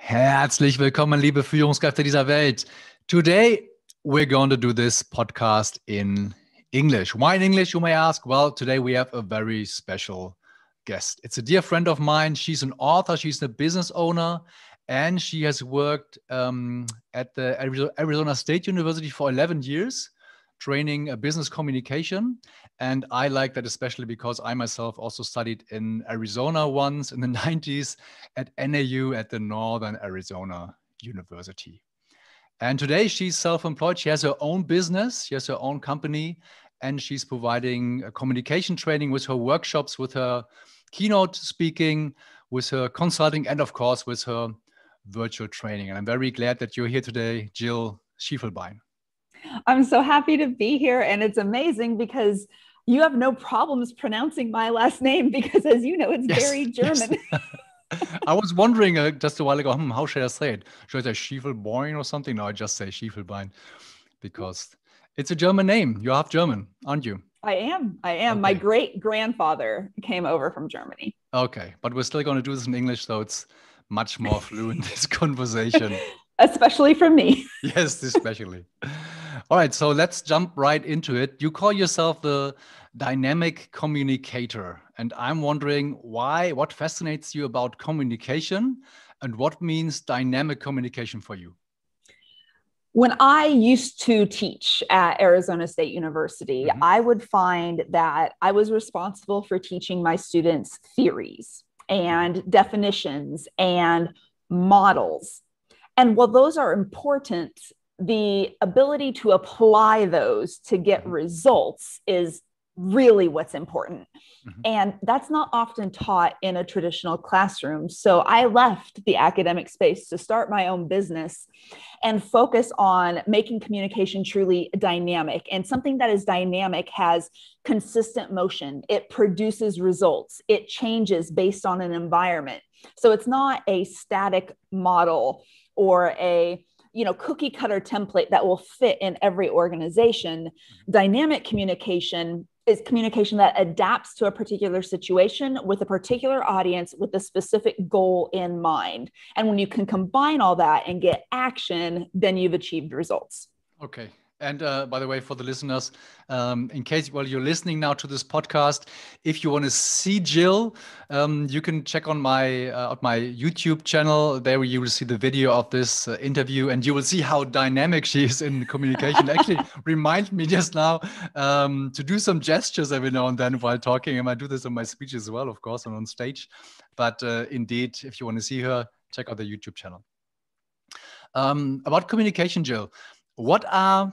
Herzlich willkommen, liebe Führungskräfte dieser Welt. Today, we're going to do this podcast in English. Why in English, you may ask? Well, today we have a very special guest. It's a dear friend of mine. She's an author, she's a business owner, and she has worked at the Arizona State University for 11 years, training business communication. And I like that especially because I myself also studied in Arizona once in the 90s at NAU at the Northern Arizona University. And today she's self-employed. She has her own business. She has her own company. And she's providing communication training with her workshops, with her keynote speaking, with her consulting, and of course, with her virtual training. And I'm very glad that you're here today, Jill Schiefelbein. I'm so happy to be here. And it's amazing because you have no problems pronouncing my last name because, as you know, it's very German. Yes. I was wondering just a while ago, how should I say it? Should I say Schiefelbein or something? No, I just say Schiefelbein because it's a German name. You're half German, aren't you? I am. Okay. My great-grandfather came over from Germany. Okay, but we're still going to do this in English, so it's much more fluent, this conversation. Especially for me. Yes, especially. All right, so let's jump right into it. You call yourself the dynamic communicator, and I'm wondering what fascinates you about communication and what means dynamic communication for you? When I used to teach at Arizona State University, I would find that I was responsible for teaching my students theories and definitions and models. And while those are important, the ability to apply those to get results is really what's important. And that's not often taught in a traditional classroom. So I left the academic space to start my own business and focus on making communication truly dynamic. And something that is dynamic has consistent motion. It produces results. It changes based on an environment. So it's not a static model or a cookie cutter template that will fit in every organization. Dynamic communication is communication that adapts to a particular situation with a particular audience with a specific goal in mind. And when you can combine all that and get action, then you've achieved results. Okay. And by the way, for the listeners, in case you're listening now to this podcast, if you want to see Jill, you can check on my YouTube channel. There you will see the video of this interview, and you will see how dynamic she is in communication. Actually, remind me just now to do some gestures every now and then while talking. And I do this in my speeches as well, of course, and on stage. But indeed, if you want to see her, check out the YouTube channel. About communication, Jill, what are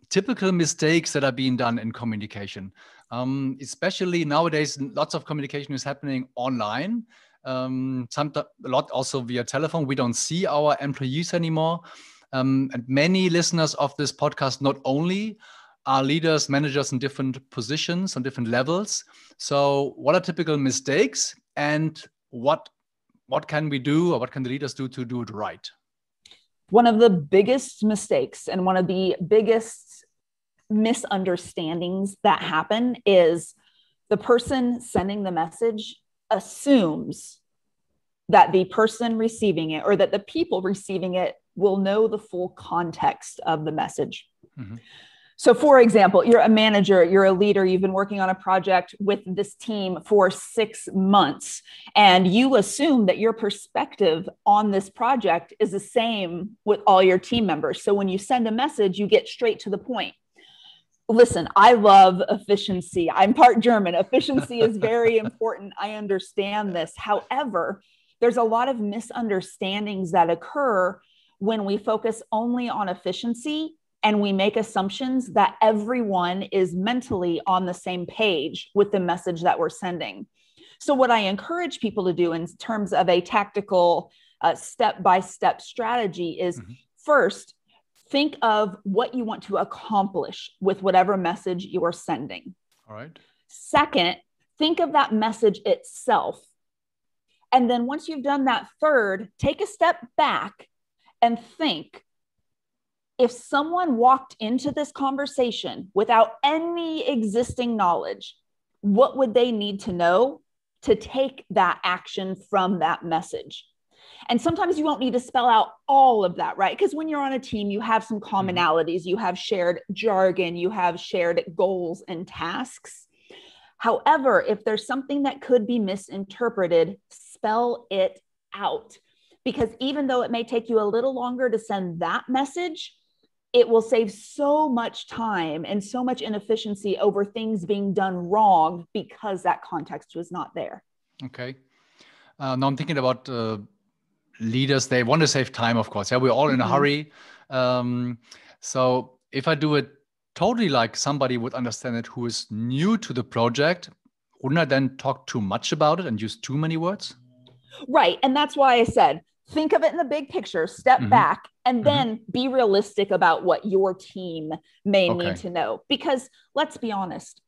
typical mistakes that are being done in communication? Especially nowadays, lots of communication is happening online. A lot also via telephone. We don't see our employees anymore. And many listeners of this podcast not only are leaders, managers in different positions on different levels. So what are typical mistakes, and what can we do, or what can the leaders do to do it right? One of the biggest mistakes and one of the biggest misunderstandings that happen is the person sending the message assumes that the person receiving it or that the people receiving it will know the full context of the message. So for example, you're a manager, you're a leader, you've been working on a project with this team for 6 months, and you assume that your perspective on this project is the same with all your team members. So when you send a message, you get straight to the point. Listen, I love efficiency. I'm part German. Efficiency is very important. I understand this. However, there's a lot of misunderstandings that occur when we focus only on efficiency and we make assumptions that everyone is mentally on the same page with the message that we're sending. So what I encourage people to do in terms of a tactical step-by-step strategy is first, think of what you want to accomplish with whatever message you are sending. All right. Second, think of that message itself. And then once you've done that, third, take a step back and think, if someone walked into this conversation without any existing knowledge, what would they need to know to take that action from that message? And sometimes you won't need to spell out all of that, right? Because when you're on a team, you have some commonalities, you have shared jargon, you have shared goals and tasks. However, if there's something that could be misinterpreted, spell it out. Because even though it may take you a little longer to send that message, it will save so much time and so much inefficiency over things being done wrong because that context was not there. Okay. Now I'm thinking about leaders. They want to save time, of course. Yeah, we're all in a hurry. So if I do it totally like somebody would understand it who is new to the project, wouldn't I then talk too much about it and use too many words? Right. And that's why I said, think of it in the big picture, step back, and then be realistic about what your team may need to know. Because let's be honest,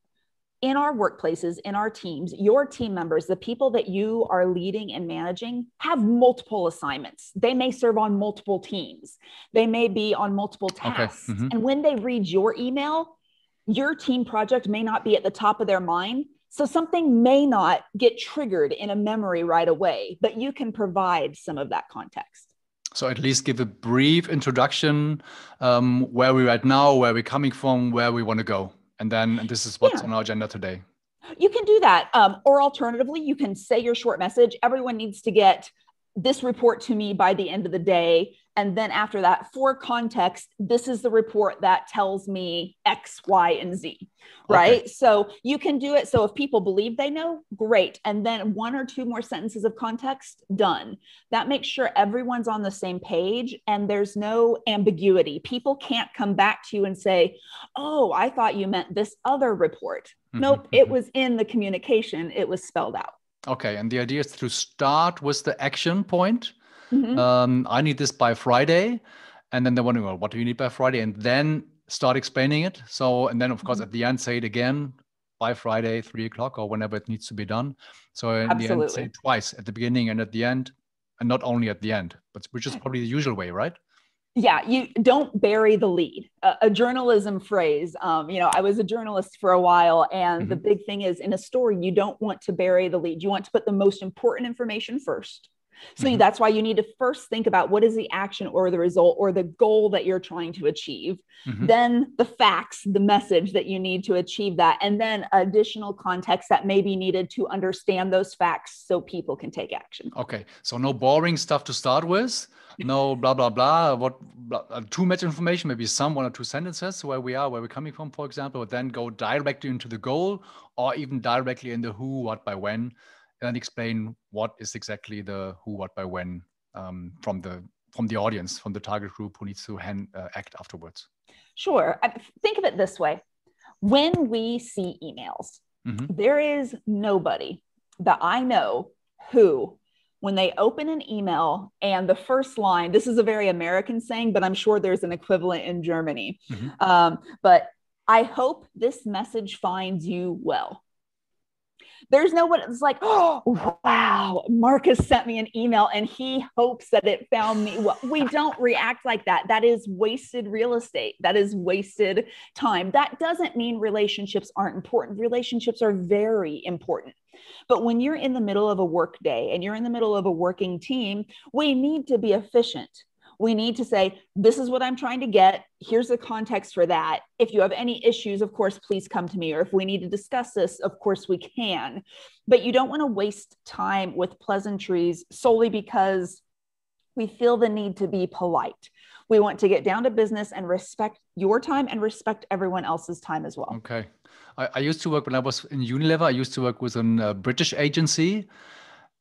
in our workplaces, in our teams, your team members, the people that you are leading and managing, have multiple assignments. They may serve on multiple teams. They may be on multiple tasks. And when they read your email, your team project may not be at the top of their mind. So something may not get triggered in a memory right away, but you can provide some of that context. So at least give a brief introduction, where we're at now, where we're coming from, where we want to go. And this is what's on our agenda today. You can do that. Or alternatively, you can say your short message. Everyone needs to get this report to me by the end of the day. And then after that, for context, this is the report that tells me X, Y, and Z, right? Okay. So you can do it. So if people believe they know, great. And then 1 or 2 more sentences of context, done. That makes sure everyone's on the same page and there's no ambiguity. People can't come back to you and say, oh, I thought you meant this other report. Nope, it was in the communication. It was spelled out. Okay. And the idea is to start with the action point. I need this by Friday. And then they're wondering, well, what do you need by Friday? And then start explaining it. So, and then of course, at the end, say it again by Friday, 3 o'clock or whenever it needs to be done. So in the end, say it twice, at the beginning and at the end, and not only at the end, but which is probably the usual way, right? Yeah, you don't bury the lead. A journalism phrase. I was a journalist for a while, and the big thing is in a story, you don't want to bury the lead. You want to put the most important information first. So that's why you need to first think about what is the action or the result or the goal that you're trying to achieve. Then the facts, the message that you need to achieve that, and then additional context that may be needed to understand those facts so people can take action. Okay. So no boring stuff to start with. No blah, blah, blah. Too much information, maybe 1 or 2 sentences where we are, where we're coming from, for example, but then go directly into the goal or even directly in the who, what, by when. And explain what is exactly the who, what, by when from the audience, from the target group who needs to act afterwards. Sure. Think of it this way. When we see emails, there is nobody that I know who, when they open an email and the first line, this is a very American saying, but I'm sure there's an equivalent in Germany. But I hope this message finds you well. There's no one that's like, oh, wow, Marcus sent me an email and he hopes that it found me well. We don't react like that. That is wasted real estate. That is wasted time. That doesn't mean relationships aren't important. Relationships are very important. But when you're in the middle of a work day and you're in the middle of a working team, we need to be efficient. We need to say, this is what I'm trying to get. Here's the context for that. If you have any issues, of course, please come to me. Or if we need to discuss this, of course we can. But you don't want to waste time with pleasantries solely because we feel the need to be polite. We want to get down to business and respect your time and respect everyone else's time as well. Okay. I used to work, when I was in Unilever, I used to work with a British agency.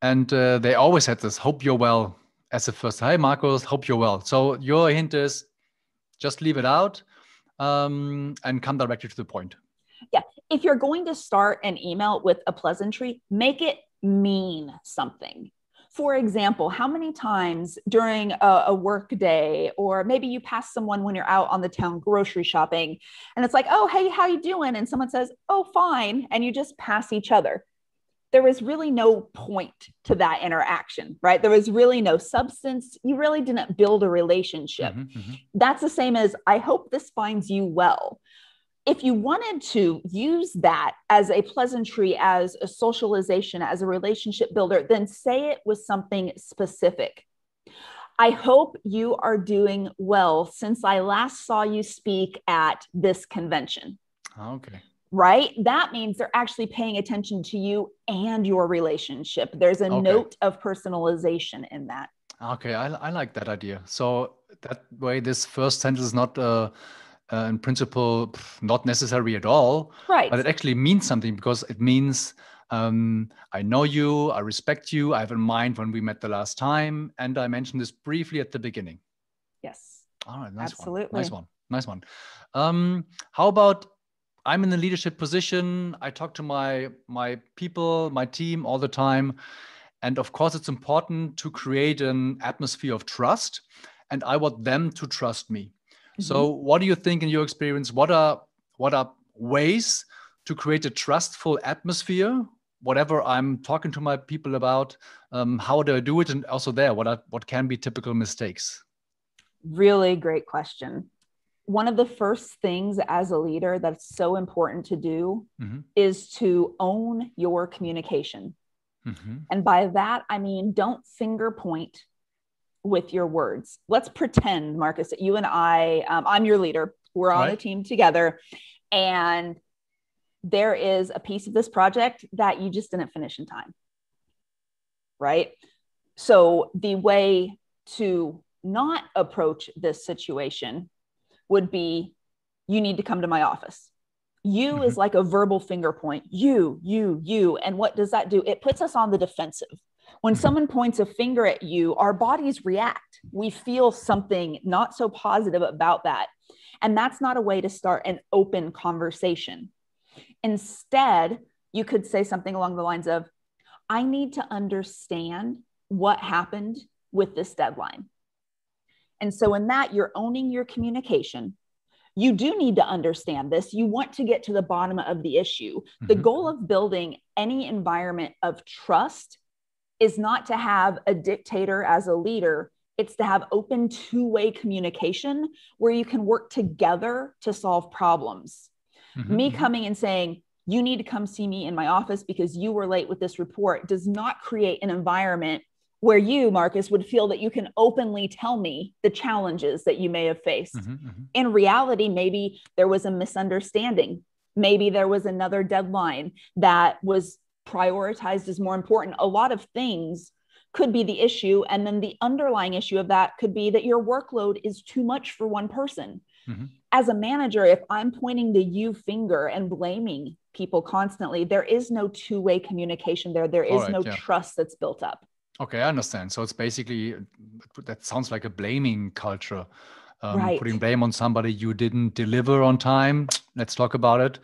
And they always had this, hope you're well. As the first, hi, Marcus, hope you're well. So your hint is just leave it out and come directly to the point. Yeah. If you're going to start an email with a pleasantry, make it mean something. For example, how many times during a work day, or maybe you pass someone when you're out on the town grocery shopping, and it's like, oh, hey, how you doing? And someone says, oh, fine. And you just pass each other. There was really no point to that interaction, right? There was really no substance. You really didn't build a relationship. That's the same as, I hope this finds you well. if you wanted to use that as a pleasantry, as a socialization, as a relationship builder, then say it with something specific. I hope you are doing well since I last saw you speak at this convention. Okay. Right? That means they're actually paying attention to you and your relationship. There's a note of personalization in that. Okay, I like that idea. So that way, this first sentence is not in principle not necessary at all, right? But it actually means something because it means I know you, I respect you, I have in mind when we met the last time, and I mentioned this briefly at the beginning. Yes. All right, nice Absolutely. one. Nice one. How about I'm in a leadership position. I talk to my people, my team all the time. And of course, it's important to create an atmosphere of trust. And I want them to trust me. Mm-hmm. So what do you think in your experience? What are ways to create a trustful atmosphere? Whatever I'm talking to my people about, how do I do it? And also there, what can be typical mistakes? Really great question. One of the first things as a leader that's so important to do is to own your communication. And by that, I mean, don't finger point with your words. Let's pretend, Marcus, that you and I'm your leader. We're on a team together, and there is a piece of this project that you just didn't finish in time. Right? So the way to not approach this situation would be, you need to come to my office. You is like a verbal finger point. You. And what does that do? It puts us on the defensive. When someone points a finger at you, our bodies react. We feel something not so positive about that. And that's not a way to start an open conversation. Instead, you could say something along the lines of, I need to understand what happened with this deadline. And so in that, you're owning your communication. You do need to understand this. You want to get to the bottom of the issue. The goal of building any environment of trust is not to have a dictator as a leader. It's to have open two-way communication where you can work together to solve problems. Me coming and saying, you need to come see me in my office because you were late with this report does not create an environment where you, Marcus, would feel that you can openly tell me the challenges that you may have faced. In reality, maybe there was a misunderstanding. Maybe there was another deadline that was prioritized as more important. A lot of things could be the issue. And then the underlying issue of that could be that your workload is too much for one person. As a manager, if I'm pointing the you finger and blaming people constantly, there is no two-way communication there. There is no trust that's built up. Okay, I understand. So it's basically, that sounds like a blaming culture. Putting blame on somebody you didn't deliver on time. Let's talk about it.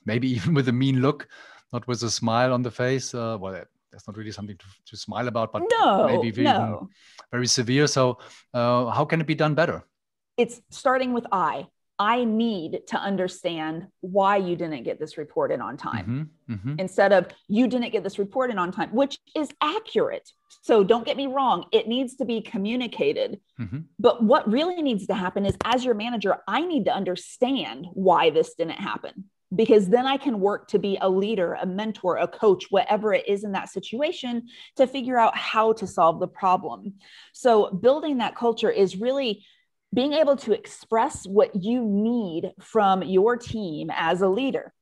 Maybe even with a mean look, not with a smile on the face. Well, that's not really something to smile about, but maybe very severe. So how can it be done better? It's starting with I need to understand why you didn't get this report in on time. Instead of you didn't get this report in on time, which is accurate. So don't get me wrong. It needs to be communicated. But what really needs to happen is, as your manager, I need to understand why this didn't happen, because then I can work to be a leader, a mentor, a coach, whatever it is in that situation, to figure out how to solve the problem. So building that culture is really being able to express what you need from your team as a leader.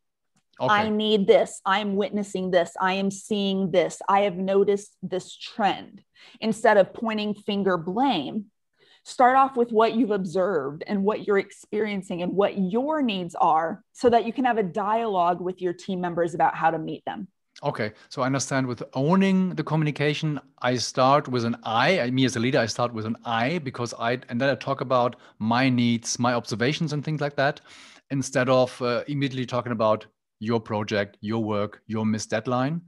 I need this. I am witnessing this. I am seeing this. I have noticed this trend. Instead of pointing finger blame, start off with what you've observed and what you're experiencing and what your needs are, so that you can have a dialogue with your team members about how to meet them. Okay, so I understand with owning the communication, I start with an I. Me as a leader, I start with an I, because and then I talk about my needs, my observations and things like that, instead of immediately talking about your project, your work, your missed deadline.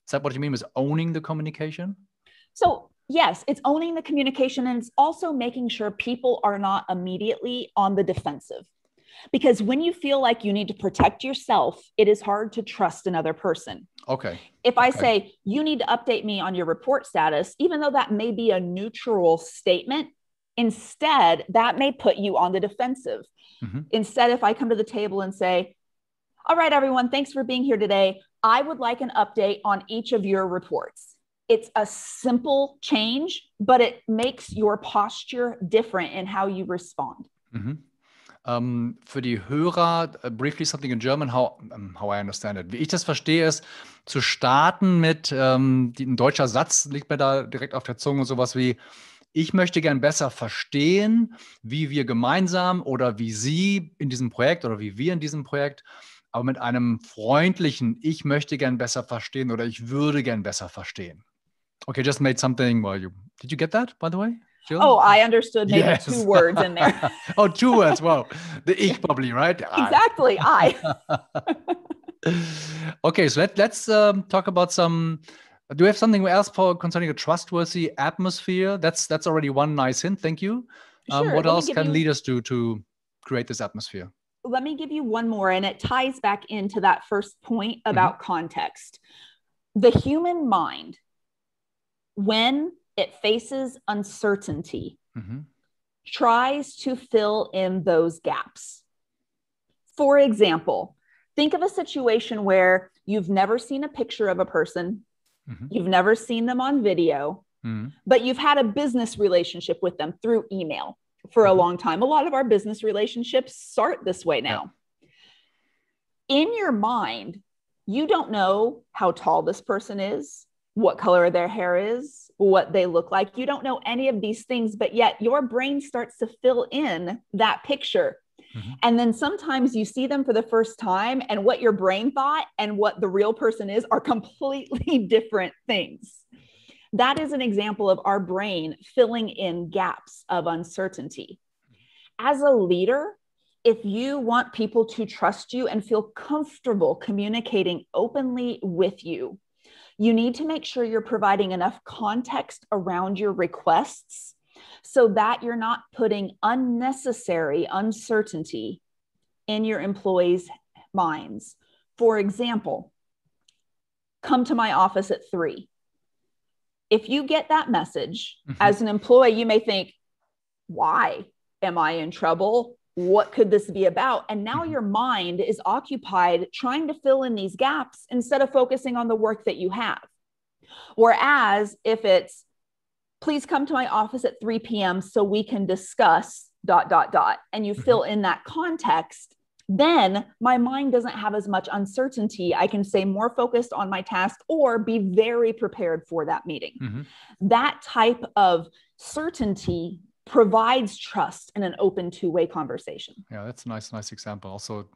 Is that what you mean with owning the communication? So yes, it's owning the communication, and it's also making sure people are not immediately on the defensive. Because when you feel like you need to protect yourself, it is hard to trust another person. Okay. If I say, you need to update me on your report status, even though that may be a neutral statement, Instead, that may put you on the defensive. Instead, if I come to the table and say, all right, everyone, thanks for being here today. I would like an update on each of your reports. It's a simple change, but it makes your posture different in how you respond. Für die Hörer, briefly something in German, how I understand it. Wie ich das verstehe, ist, zu starten mit, ein deutscher Satz liegt mir da direkt auf der Zunge, sowas wie, ich möchte gern besser verstehen, wie wir gemeinsam oder wie Sie in diesem Projekt oder wie wir in diesem Projekt, aber mit einem freundlichen, ich möchte gern besser verstehen oder ich würde gern besser verstehen. Okay, just made something. Did you get that, by the way, Jill? Oh, I understood maybe 2 words in there. Oh, 2 words. Wow. The ich probably, right? Exactly. I. Okay, so let's talk about some. Do you have something else concerning a trustworthy atmosphere? That's already one nice hint. Thank you. Sure. What else can lead us to create this atmosphere? Let me give you one more, and it ties back into that first point about context. The human mind, when it faces uncertainty, tries to fill in those gaps. For example, think of a situation where you've never seen a picture of a person, you've never seen them on video, but you've had a business relationship with them through email for a long time. A lot of our business relationships start this way now. In your mind, you don't know how tall this person is, what color their hair is, what they look like. You don't know any of these things, but yet your brain starts to fill in that picture. And then sometimes you see them for the first time, and what your brain thought and what the real person is are completely different things. That is an example of our brain filling in gaps of uncertainty. As a leader, if you want people to trust you and feel comfortable communicating openly with you, you need to make sure you're providing enough context around your requests so that you're not putting unnecessary uncertainty in your employees' minds. For example, come to my office at 3. If you get that message as an employee, you may think, why? Am I in trouble? What could this be about? And now your mind is occupied trying to fill in these gaps instead of focusing on the work that you have. Whereas if it's, please come to my office at 3 p.m. so we can discuss ... and you fill in that context, then my mind doesn't have as much uncertainty. I can stay more focused on my task or be very prepared for that meeting. That type of certainty provides trust in an open two-way conversation. Yeah, that's a nice example. Also,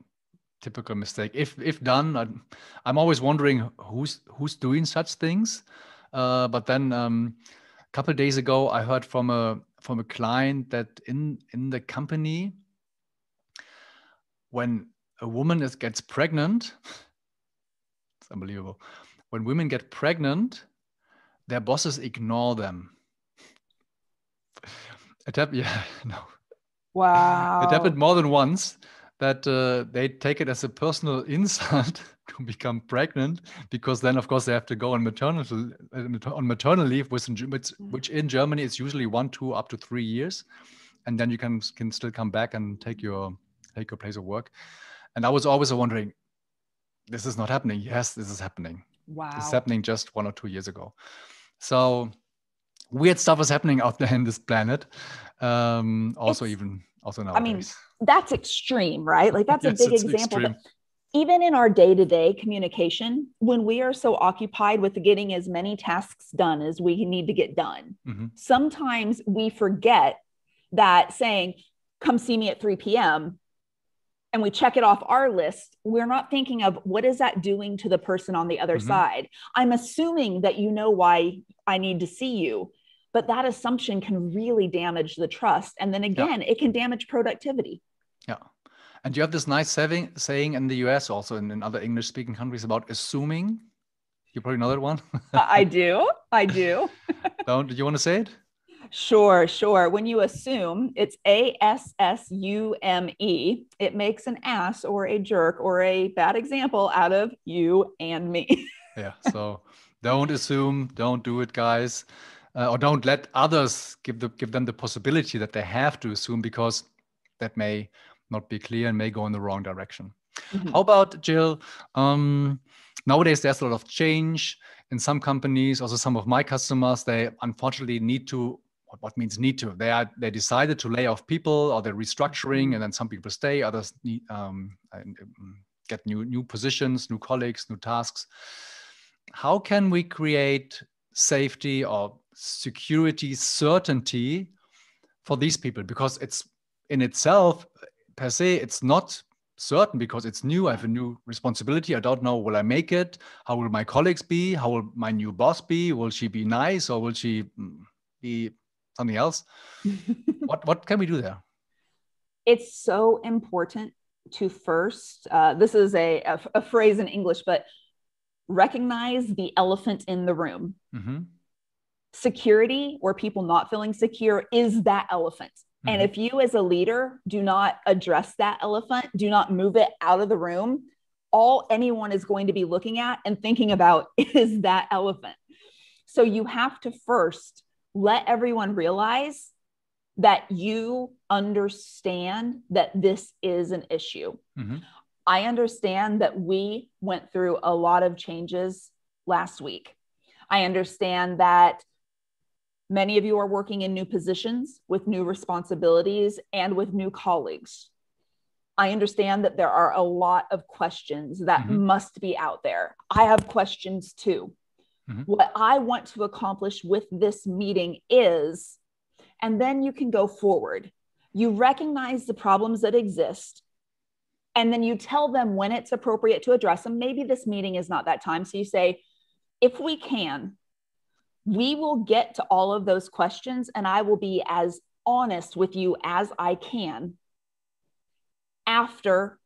typical mistake. If done, I'm always wondering who's doing such things. But then a couple of days ago, I heard from a client that in the company, when a woman gets pregnant, it's unbelievable. When women get pregnant, their bosses ignore them. Wow. It happened more than once that they take it as a personal insult to become pregnant, because then, of course, they have to go on maternal leave, which in Germany is usually 1, 2, up to 3 years, and then you can still come back and take your place of work. And I was always wondering, this is not happening. Yes, this is happening. Wow. This is happening just 1 or 2 years ago. So weird stuff is happening out there in this planet. Also nowadays. I mean, that's extreme, right? Like that's a big example. Extreme. But even in our day-to-day communication, when we are so occupied with getting as many tasks done as we need to get done, sometimes we forget that saying, come see me at 3 p.m. and we check it off our list, we're not thinking of what is that doing to the person on the other side. I'm assuming that you know why I need to see you, but that assumption can really damage the trust. And then again, it can damage productivity. Yeah. And you have this nice saying in the US, also in other English-speaking countries, about assuming. You probably know that one. I do. Do you want to say it? Sure. When you assume, it's ASSUME, it makes an ass or a jerk or a bad example out of you and me. Yeah. So don't assume, don't do it, guys. or don't let others give them the possibility that they have to assume, because that may not be clear and may go in the wrong direction. Mm-hmm. How about, Jill? Nowadays, there's a lot of change in some companies. Also, some of my customers, they unfortunately need to. What means need to? They decided to lay off people, or they're restructuring, and then some people stay, others need get new positions, new colleagues, new tasks. How can we create safety or security certainty for these people? Because it's in itself, per se, it's not certain, because it's new. I have a new responsibility. I don't know, will I make it? How will my colleagues be? How will my new boss be? Will she be nice, or will she be something else? What can we do there? It's so important to first, this is a phrase in English, but recognize the elephant in the room. Mm-hmm. Security, or people not feeling secure, is that elephant. Mm-hmm. And if you as a leader do not address that elephant, do not move it out of the room, all anyone is going to be looking at and thinking about is that elephant. So you have to first let everyone realize that you understand that this is an issue. Mm-hmm. I understand that we went through a lot of changes last week. I understand that many of you are working in new positions with new responsibilities and with new colleagues. I understand that there are a lot of questions that mm-hmm. must be out there. I have questions too. Mm-hmm. What I want to accomplish with this meeting is, and then you can go forward. You recognize the problems that exist, and then you tell them when it's appropriate to address them. Maybe this meeting is not that time. So you say, if we can, we will get to all of those questions, and I will be as honest with you as I can after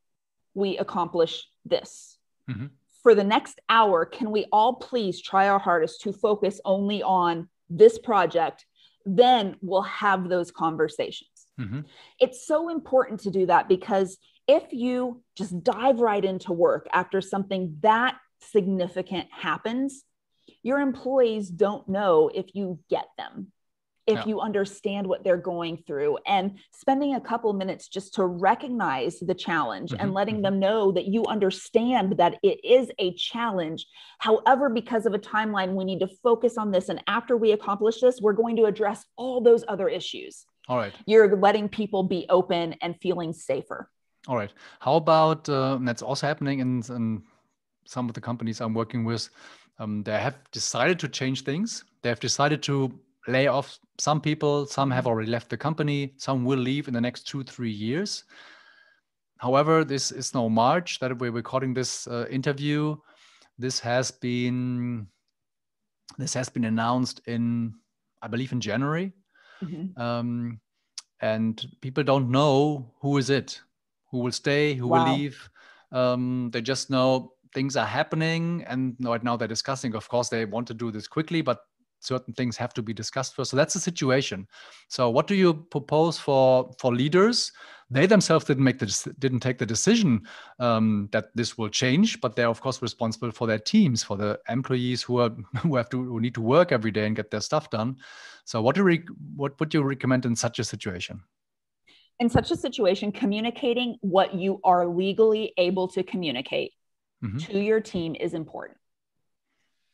we accomplish this. Mm-hmm. For the next hour, can we all please try our hardest to focus only on this project? Then we'll have those conversations. Mm-hmm. It's so important to do that, because if you just dive right into work after something that significant happens, your employees don't know if you get them, if you understand what they're going through, and spending a couple minutes just to recognize the challenge mm-hmm. and letting mm-hmm. them know that you understand that it is a challenge. However, because of a timeline, we need to focus on this. And after we accomplish this, we're going to address all those other issues. All right. You're letting people be open and feeling safer. All right. How about, that's also happening in some of the companies I'm working with. They have decided to change things. They have decided to lay off some people. Some have already left the company. Some will leave in the next 2-3 years. However, this is now March that we're recording this interview. This has been announced I believe in January. Mm-hmm. And people don't know who is it, who will stay, who will leave. They just know things are happening, and right now they're discussing. Of course, they want to do this quickly, but certain things have to be discussed first. So that's the situation. So what do you propose for leaders? They themselves didn't take the decision that this will change, but they're of course responsible for their teams, for the employees who need to work every day and get their stuff done. So what would you recommend in such a situation? In such a situation, communicating what you are legally able to communicate mm-hmm. to your team is important.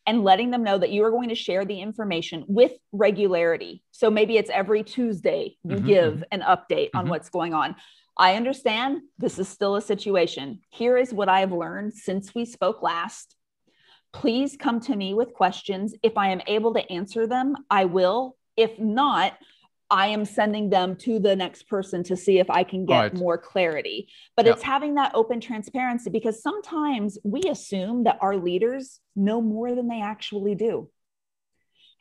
And letting them know that you are going to share the information with regularity. So maybe it's every Tuesday you mm-hmm. give an update mm-hmm. on what's going on. I understand this is still a situation. Here is what I have learned since we spoke last. Please come to me with questions. If I am able to answer them, I will. If not, I am sending them to the next person to see if I can get more clarity. But it's having that open transparency, because sometimes we assume that our leaders know more than they actually do.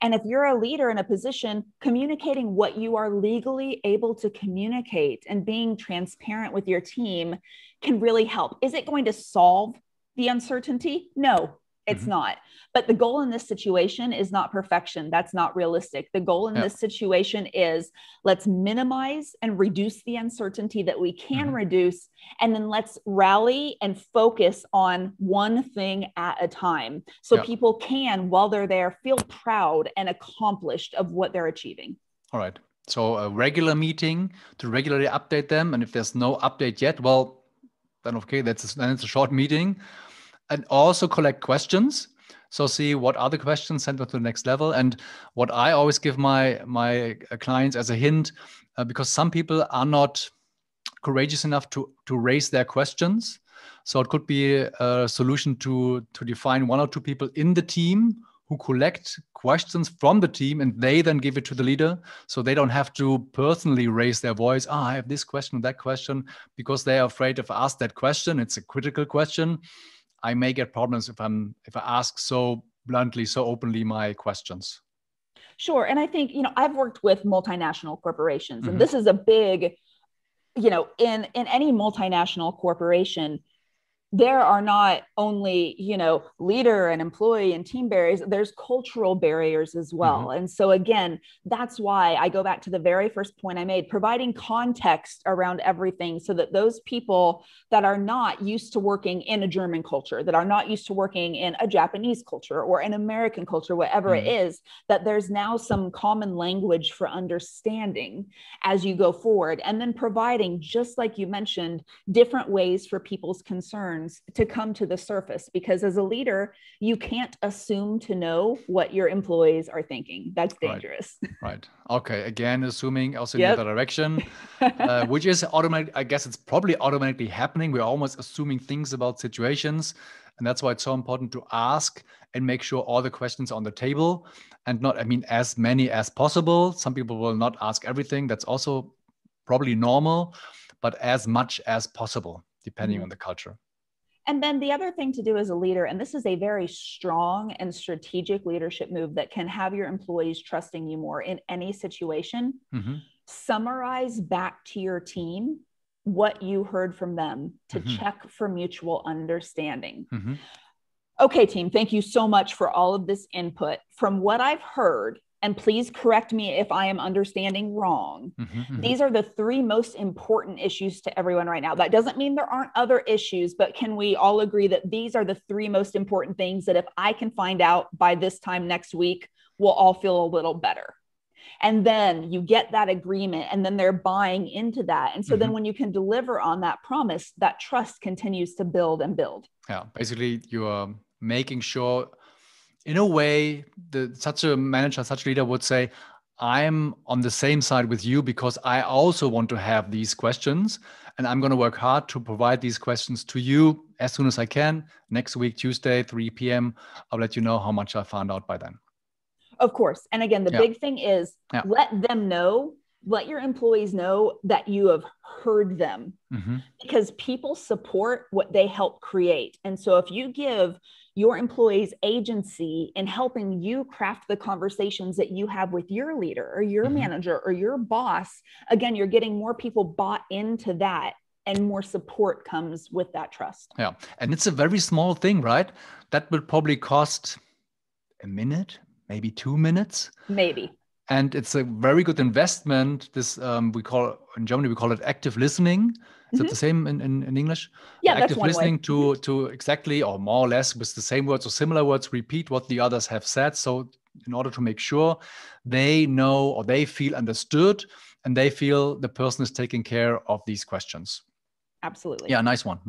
And if you're a leader in a position, communicating what you are legally able to communicate and being transparent with your team can really help. Is it going to solve the uncertainty? No, It's not. But the goal in this situation is not perfection. That's not realistic. The goal in this situation is let's minimize and reduce the uncertainty that we can reduce. And then let's rally and focus on one thing at a time. So people can, while they're there, feel proud and accomplished of what they're achieving. All right. So a regular meeting to regularly update them. And if there's no update yet, well, then okay, then it's a short meeting. And also collect questions. So see what other questions, send them to the next level. And what I always give my clients as a hint, because some people are not courageous enough to raise their questions. So it could be a solution to define 1 or 2 people in the team who collect questions from the team, and they then give it to the leader. So they don't have to personally raise their voice. I have this question, that question, because they are afraid if I ask that question, it's a critical question. I may get problems if I ask so bluntly, so openly my questions. Sure. And I think, I've worked with multinational corporations, and this is a big, in any multinational corporation, there are not only, leader and employee and team barriers, there's cultural barriers as well. And so again, that's why I go back to the very first point I made, providing context around everything so that those people that are not used to working in a German culture, that are not used to working in a Japanese culture or an American culture, whatever it is, that there's now some common language for understanding as you go forward. And then providing, just like you mentioned, different ways for people's concerns to come to the surface, because as a leader, you can't assume to know what your employees are thinking. That's dangerous. Right. Okay. Again, assuming also in the other direction, which is automatic. I guess it's probably automatically happening. We're almost assuming things about situations. And that's why it's so important to ask and make sure all the questions are on the table, and not, as many as possible. Some people will not ask everything. That's also probably normal, but as much as possible, depending on the culture. And then the other thing to do as a leader, and this is a very strong and strategic leadership move that can have your employees trusting you more in any situation, summarize back to your team what you heard from them to check for mutual understanding. Okay, team, thank you so much for all of this input. From what I've heard, and please correct me if I am understanding wrong, these are the 3 most important issues to everyone right now. That doesn't mean there aren't other issues, but can we all agree that these are the 3 most important things that if I can find out by this time next week, we'll all feel a little better? And then you get that agreement, and then they're buying into that. And so then when you can deliver on that promise, that trust continues to build and build. Yeah, basically you are making sure, in a way, such a manager, such a leader would say, I'm on the same side with you because I also want to have these questions, and I'm going to work hard to provide these questions to you as soon as I can. Next week, Tuesday, 3 p.m., I'll let you know how much I found out by then. Of course. And again, the big thing is let them know, let your employees know that you have heard them, because people support what they help create. And so if you give your employees agency in helping you craft the conversations that you have with your leader or your manager or your boss, again, you're getting more people bought into that, and more support comes with that trust. Yeah. And it's a very small thing, right? That will probably cost a minute, maybe 2 minutes. Maybe. And it's a very good investment. This in Germany, we call it active listening. Is it the same in English? Yeah, active that's one listening way. to exactly, or more or less with the same words or similar words, repeat what the others have said. So in order to make sure they know or they feel understood and they feel the person is taking care of these questions. Absolutely. Yeah, nice one.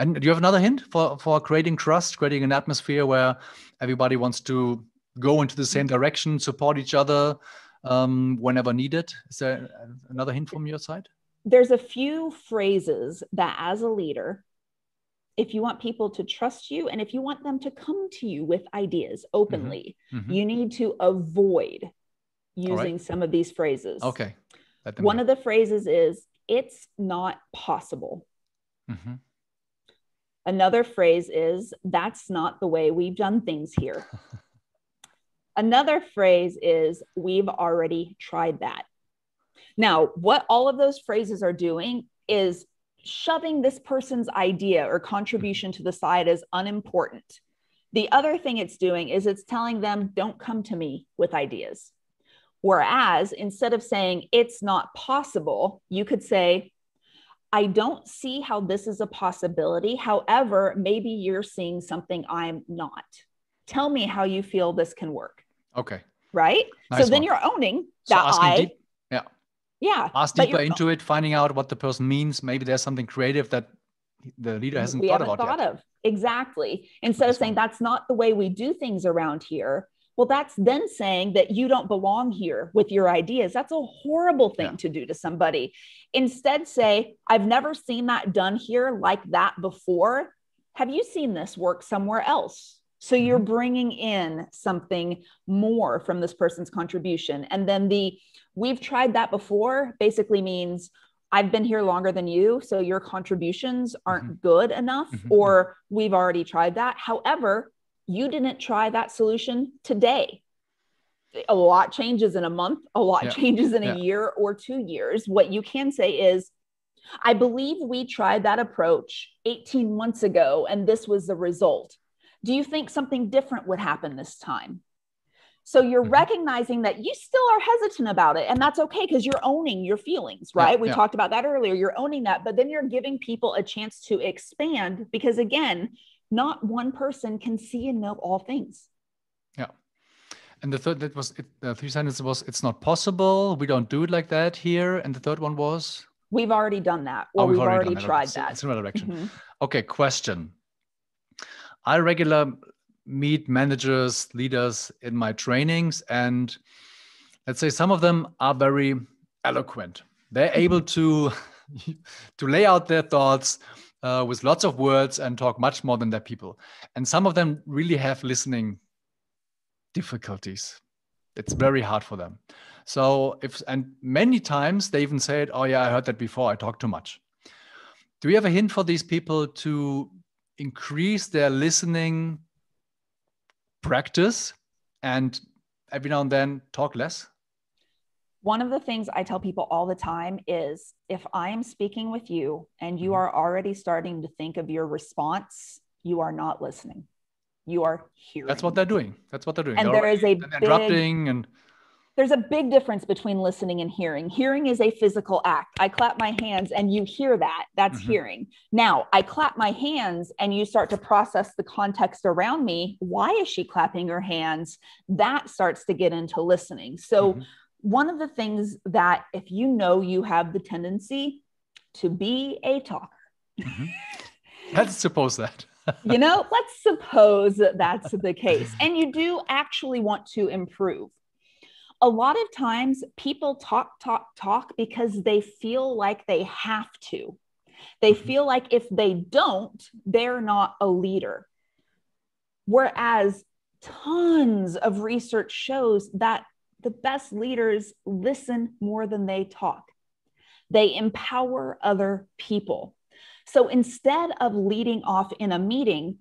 And do you have another hint for creating trust, creating an atmosphere where everybody wants to go into the same direction, support each other whenever needed? Is there another hint from your side? There's a few phrases that as a leader, if you want people to trust you and if you want them to come to you with ideas openly, you need to avoid using some of these phrases. Okay. One of the phrases is, it's not possible. Another phrase is, that's not the way we've done things here. Another phrase is, we've already tried that. Now, what all of those phrases are doing is shoving this person's idea or contribution to the side as unimportant. The other thing it's doing is it's telling them, don't come to me with ideas. Whereas instead of saying it's not possible, you could say, I don't see how this is a possibility. However, maybe you're seeing something I'm not. Tell me how you feel this can work. Okay. Right? Nice so then one. you're owning So that asking yeah. Ask deeper into it, finding out what the person means. Maybe there's something creative that the leader hasn't thought about yet. Exactly. Instead of saying that's not the way we do things around here. Well, that's then saying that you don't belong here with your ideas. That's a horrible thing to do to somebody. Instead, say, I've never seen that done here like that before. Have you seen this work somewhere else? So you're bringing in something more from this person's contribution. And then we've tried that before basically means I've been here longer than you, so your contributions aren't good enough, or we've already tried that. However, you didn't try that solution today. A lot changes in a month, a lot changes in a year or 2 years. What you can say is, I believe we tried that approach 18 months ago, and this was the result. Do you think something different would happen this time? So you're recognizing that you still are hesitant about it, and that's okay because you're owning your feelings, right? We talked about that earlier. You're owning that, but then you're giving people a chance to expand because, again, not one person can see and know all things. Yeah. And the third, the 3 sentences was, it's not possible. We don't do it like that here. And the third one was? We've already done that. Or we've already tried that. It's in another direction. Okay, question. I regularly meet managers, leaders in my trainings, and let's say some of them are very eloquent. They're able to lay out their thoughts with lots of words and talk much more than their people. And some of them really have listening difficulties. It's very hard for them. So and many times they even say it, oh yeah, I heard that before, I talk too much. Do you have a hint for these people to increase their listening practice and every now and then talk less? One of the things I tell people all the time is if I am speaking with you and you are already starting to think of your response, you are not listening. You are hearing. That's what they're doing. And there is a interrupting and there's a big difference between listening and hearing. Hearing is a physical act. I clap my hands and you hear that. That's hearing. Now, I clap my hands and you start to process the context around me. Why is she clapping her hands? That starts to get into listening. So one of the things that if you know you have the tendency to be a talker. Let's suppose that. Let's suppose that that's the case. And you do actually want to improve. A lot of times people talk because they feel like they have to. They feel like if they don't, they're not a leader. Whereas tons of research shows that the best leaders listen more than they talk. They empower other people. So instead of leading off in a meeting,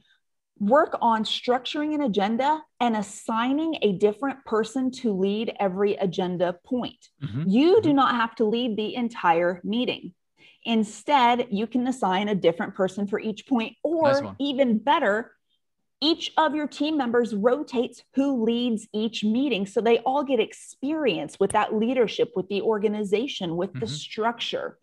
work on structuring an agenda and assigning a different person to lead every agenda point. You do not have to lead the entire meeting. Instead, you can assign a different person for each point, or even better, each of your team members rotates who leads each meeting. So they all get experience with that leadership, with the organization, with the structure.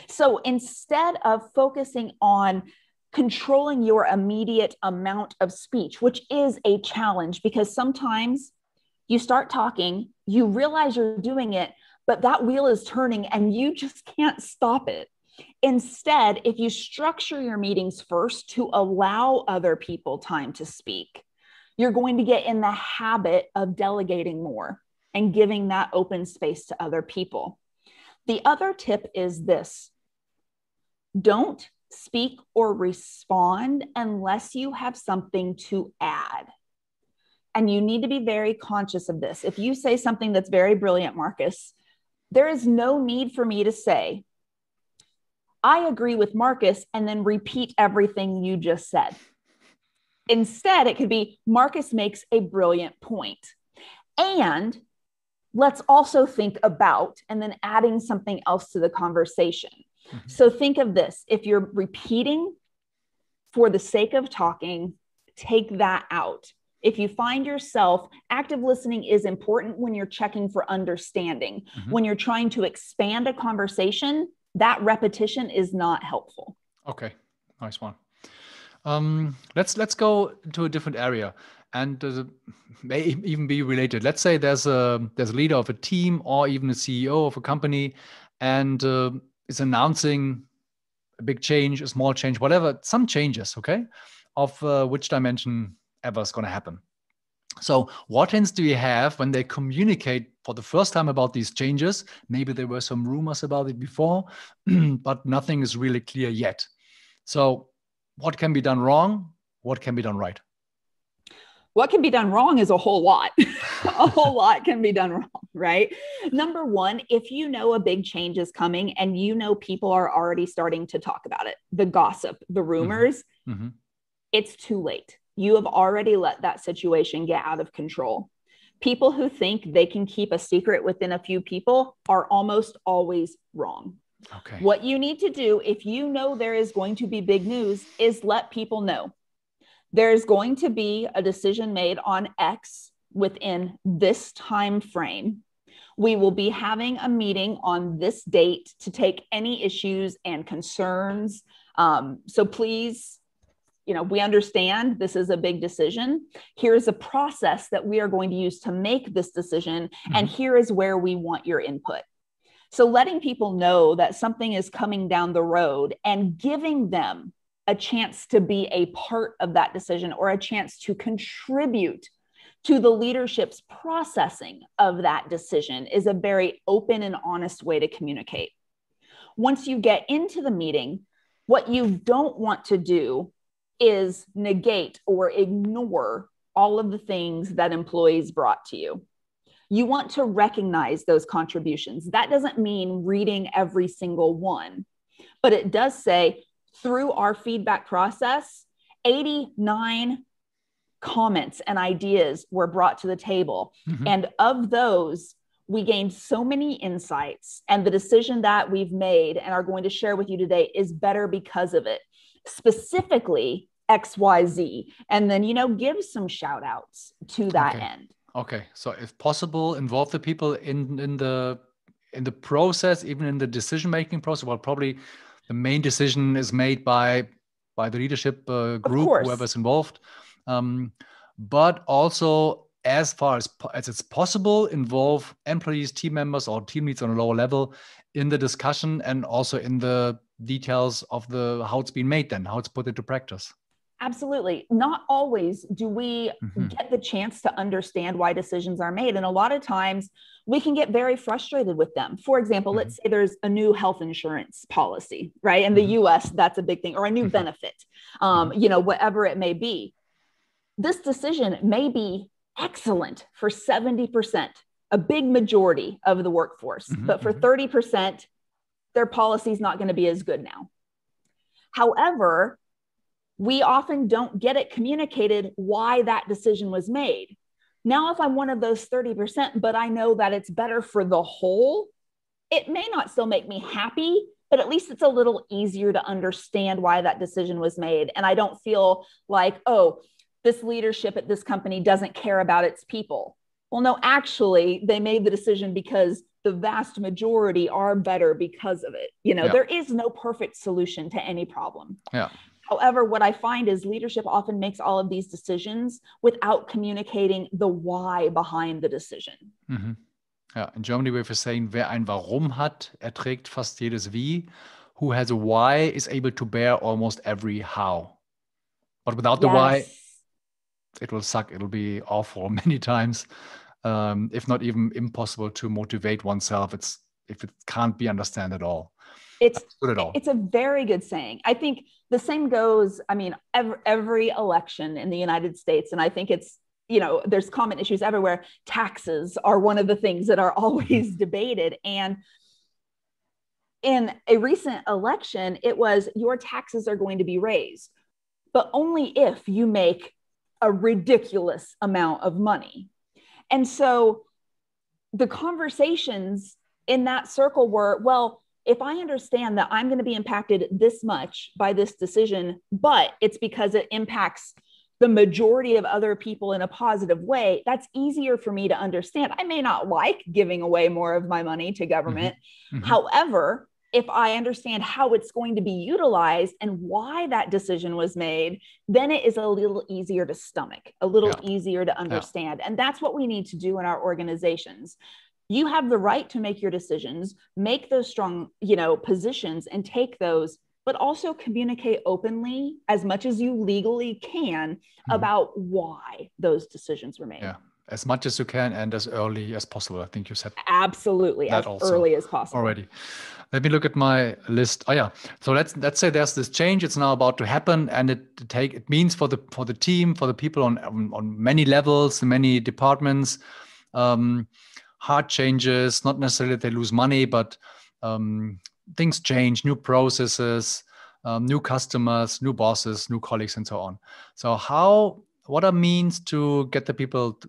So instead of focusing on controlling your immediate amount of speech, which is a challenge because sometimes you start talking, you realize you're doing it, but that wheel is turning and you just can't stop it. Instead, if you structure your meetings first to allow other people time to speak, you're going to get in the habit of delegating more and giving that open space to other people. The other tip is this: don't speak or respond unless you have something to add. And you need to be very conscious of this. If you say something that's very brilliant, Marcus, there is no need for me to say, I agree with Marcus, and then repeat everything you just said. Instead, it could be, Marcus makes a brilliant point. And let's also think about, and then adding something else to the conversation. So think of this: if you're repeating for the sake of talking, take that out. If you find yourself, active listening is important when you're checking for understanding. When you're trying to expand a conversation, that repetition is not helpful. Okay, nice one. Let's go to a different area, and may even be related. Let's say there's a leader of a team or even a CEO of a company, and is announcing a big change, a small change, whatever, some changes, okay, of which dimension ever is going to happen. So what hints do you have when they communicate for the first time about these changes? Maybe there were some rumors about it before, but nothing is really clear yet. So what can be done wrong? What can be done right? What can be done wrong is a whole lot. A whole lot can be done wrong, right? Number one, if you know a big change is coming and you know people are already starting to talk about it, the gossip, the rumors, it's too late. You have already let that situation get out of control. People who think they can keep a secret within a few people are almost always wrong. Okay. What you need to do, if you know there is going to be big news, is let people know. There's going to be a decision made on X within this time frame. We will be having a meeting on this date to take any issues and concerns. So please, we understand this is a big decision. Here's a process that we are going to use to make this decision. And here is where we want your input. So letting people know that something is coming down the road and giving them a chance to be a part of that decision or a chance to contribute to the leadership's processing of that decision is a very open and honest way to communicate. Once you get into the meeting, what you don't want to do is negate or ignore all of the things that employees brought to you. You want to recognize those contributions. That doesn't mean reading every single one, but it does say through our feedback process, 89 comments and ideas were brought to the table. And of those, we gained so many insights, and the decision that we've made and are going to share with you today is better because of it. Specifically, XYZ, and then, give some shout outs to that end. Okay. So if possible, involve the people in the process, even in the decision-making process. Well, probably the main decision is made by the leadership group, whoever's involved. But also, as far as it's possible, involve employees, team members, or team leads on a lower level in the discussion and also in the details of how it's been made then, how it's put into practice. Absolutely. Not always do we get the chance to understand why decisions are made. And a lot of times we can get very frustrated with them. For example, let's say there's a new health insurance policy, right? In the US, that's a big thing, or a new benefit, whatever it may be. This decision may be excellent for 70%, a big majority of the workforce, but for 30%, their policy is not going to be as good now. However, we often don't get it communicated why that decision was made. Now, if I'm one of those 30%, but I know that it's better for the whole, it may not still make me happy, but at least it's a little easier to understand why that decision was made. And I don't feel like, oh, this leadership at this company doesn't care about its people. Well, no, actually, they made the decision because the vast majority are better because of it. There is no perfect solution to any problem. Yeah. However, what I find is leadership often makes all of these decisions without communicating the why behind the decision. Ja, in Germany we have a saying, wer ein Warum hat, erträgt fast jedes Wie. Who has a why is able to bear almost every how. But without the why, it will suck. It'll be awful many times, if not even impossible to motivate oneself. If it can't be understood at all. It's a very good saying. I think the same goes, every election in the United States, and I think it's, there's common issues everywhere. Taxes are one of the things that are always debated. And in a recent election, it was your taxes are going to be raised, but only if you make a ridiculous amount of money. And so the conversations in that circle were, well, if I understand that I'm going to be impacted this much by this decision, but it's because it impacts the majority of other people in a positive way, that's easier for me to understand. I may not like giving away more of my money to government. However, if I understand how it's going to be utilized and why that decision was made, then it is a little easier to stomach, a little easier to understand. And that's what we need to do in our organizations. You have the right to make your decisions, make those strong, positions and take those, but also communicate openly as much as you legally can about why those decisions were made. Yeah, as much as you can and as early as possible. I think you said absolutely as early as possible already. Let me look at my list. Oh yeah, so let's say there's this change. It's now about to happen, and it means for the team, for the people on many levels, many departments, hard changes. Not necessarily that they lose money, but things change, new processes, new customers, new bosses, new colleagues, and so on. So what are means to get the people to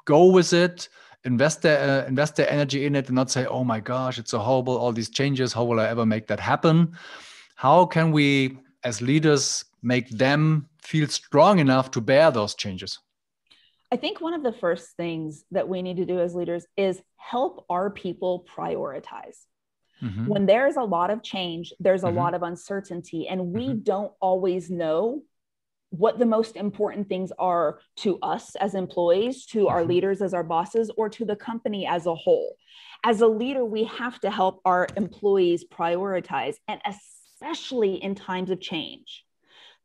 go with it, invest their energy in it, and not say, oh my gosh, it's so horrible, all these changes, how will I ever make that happen? How can we, as leaders, make them feel strong enough to bear those changes? I think one of the first things that we need to do as leaders is help our people prioritize. When there's a lot of change, there's a lot of uncertainty, and we don't always know what the most important things are to us as employees, to our leaders as our bosses, or to the company as a whole. As a leader, we have to help our employees prioritize, and especially in times of change.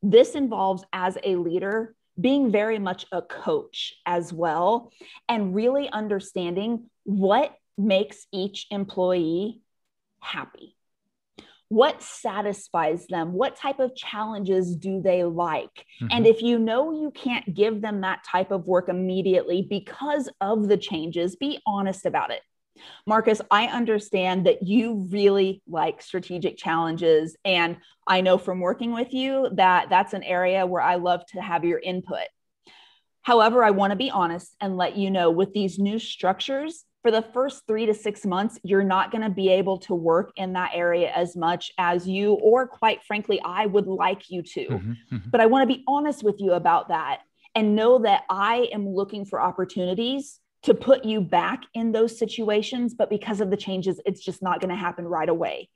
This involves, as a leader, being very much a coach as well, and really understanding what makes each employee happy. What satisfies them? What type of challenges do they like? And if you know you can't give them that type of work immediately because of the changes, be honest about it. Marcus, I understand that you really like strategic challenges. And I know from working with you that that's an area where I love to have your input. However, I want to be honest and let you know, with these new structures, for the first 3 to 6 months, you're not going to be able to work in that area as much as you, or quite frankly, I would like you to. But I want to be honest with you about that and know that I am looking for opportunities to put you back in those situations. But because of the changes, it's just not going to happen right away,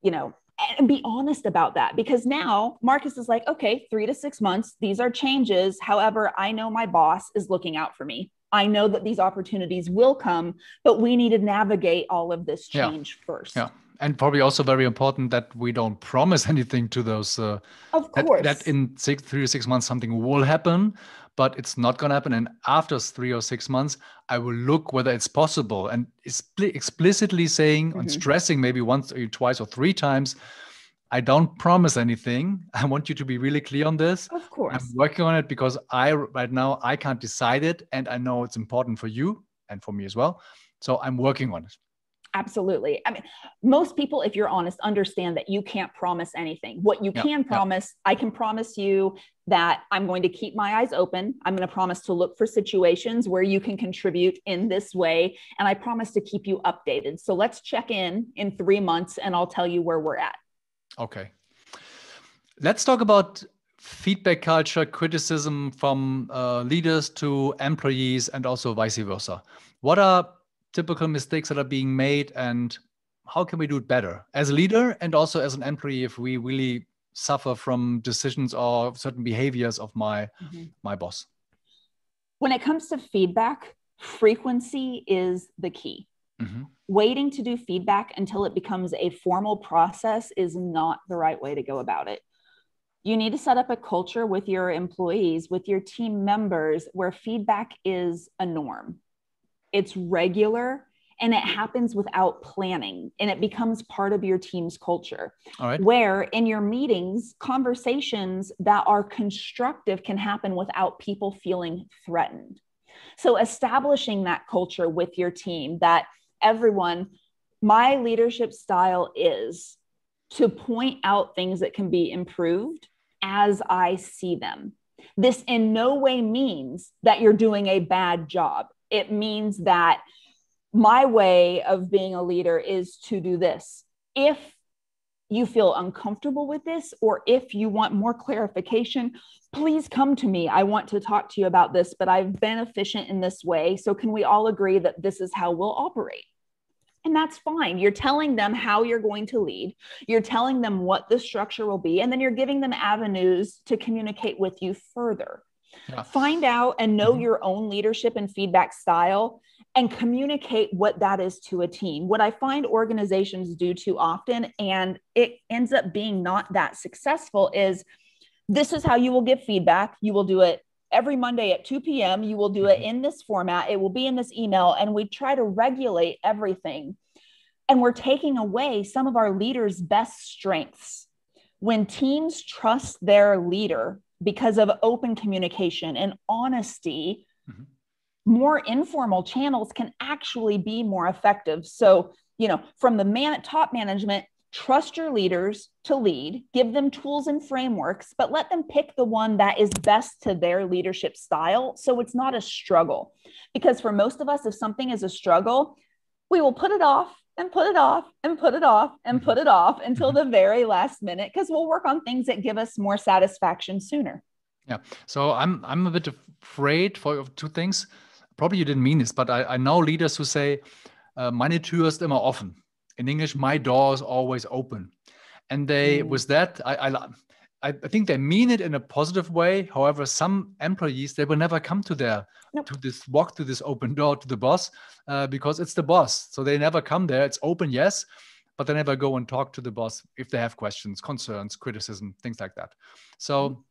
and be honest about that, because now Marcus is like, okay, 3 to 6 months, these are changes. However, I know my boss is looking out for me. I know that these opportunities will come, but we need to navigate all of this change first. Yeah. And probably also very important that we don't promise anything to those. Of course. That in 3 to 6 months, something will happen, but it's not going to happen. And after 3 or 6 months, I will look whether it's possible, and explicitly saying and stressing maybe once or twice or 3 times, I don't promise anything. I want you to be really clear on this. Of course. I'm working on it because right now I can't decide it, and I know it's important for you and for me as well. So I'm working on it. Absolutely. I mean, most people, if you're honest, understand that you can't promise anything. What you can promise, I can promise you that I'm going to keep my eyes open. I'm going to promise to look for situations where you can contribute in this way. And I promise to keep you updated. So let's check in 3 months and I'll tell you where we're at. Okay. Let's talk about feedback culture, criticism from leaders to employees, and also vice versa. What are typical mistakes that are being made, and how can we do it better as a leader and also as an employee if we really suffer from decisions or certain behaviors of my boss? When it comes to feedback, frequency is the key. Waiting to do feedback until it becomes a formal process is not the right way to go about it. You need to set up a culture with your employees, with your team members, where feedback is a norm. It's regular and it happens without planning, and it becomes part of your team's culture. All right. Where in your meetings, conversations that are constructive can happen without people feeling threatened. So establishing that culture with your team, that everyone, my leadership style is to point out things that can be improved as I see them. This in no way means that you're doing a bad job. It means that my way of being a leader is to do this. If you feel uncomfortable with this, or if you want more clarification, please come to me. I want to talk to you about this, but I've been efficient in this way. So can we all agree that this is how we'll operate? And that's fine. You're telling them how you're going to lead. You're telling them what the structure will be. And then you're giving them avenues to communicate with you further. Yeah. Find out and know your own leadership and feedback style and communicate what that is to a team. What I find organizations do too often, and it ends up being not that successful, is this is how you will give feedback. You will do it every Monday at 2 p.m. You will do it in this format. It will be in this email. And we try to regulate everything. And we're taking away some of our leaders' best strengths. When teams trust their leader because of open communication and honesty, more informal channels can actually be more effective. So, from the top management, trust your leaders to lead, give them tools and frameworks, but let them pick the one that is best to their leadership style. So it's not a struggle. Because for most of us, if something is a struggle, we will put it off and put it off and put it off and put it off until the very last minute, because we'll work on things that give us more satisfaction sooner. Yeah. So I'm a bit afraid for two things. Probably you didn't mean this, but I know leaders who say, meine Tür ist immer offen. In English, my door is always open. And they, with that, I think they mean it in a positive way. However, some employees, they will never come to walk through this open door to the boss because it's the boss. So they never come there. It's open, yes, but they never go and talk to the boss if they have questions, concerns, criticism, things like that. So,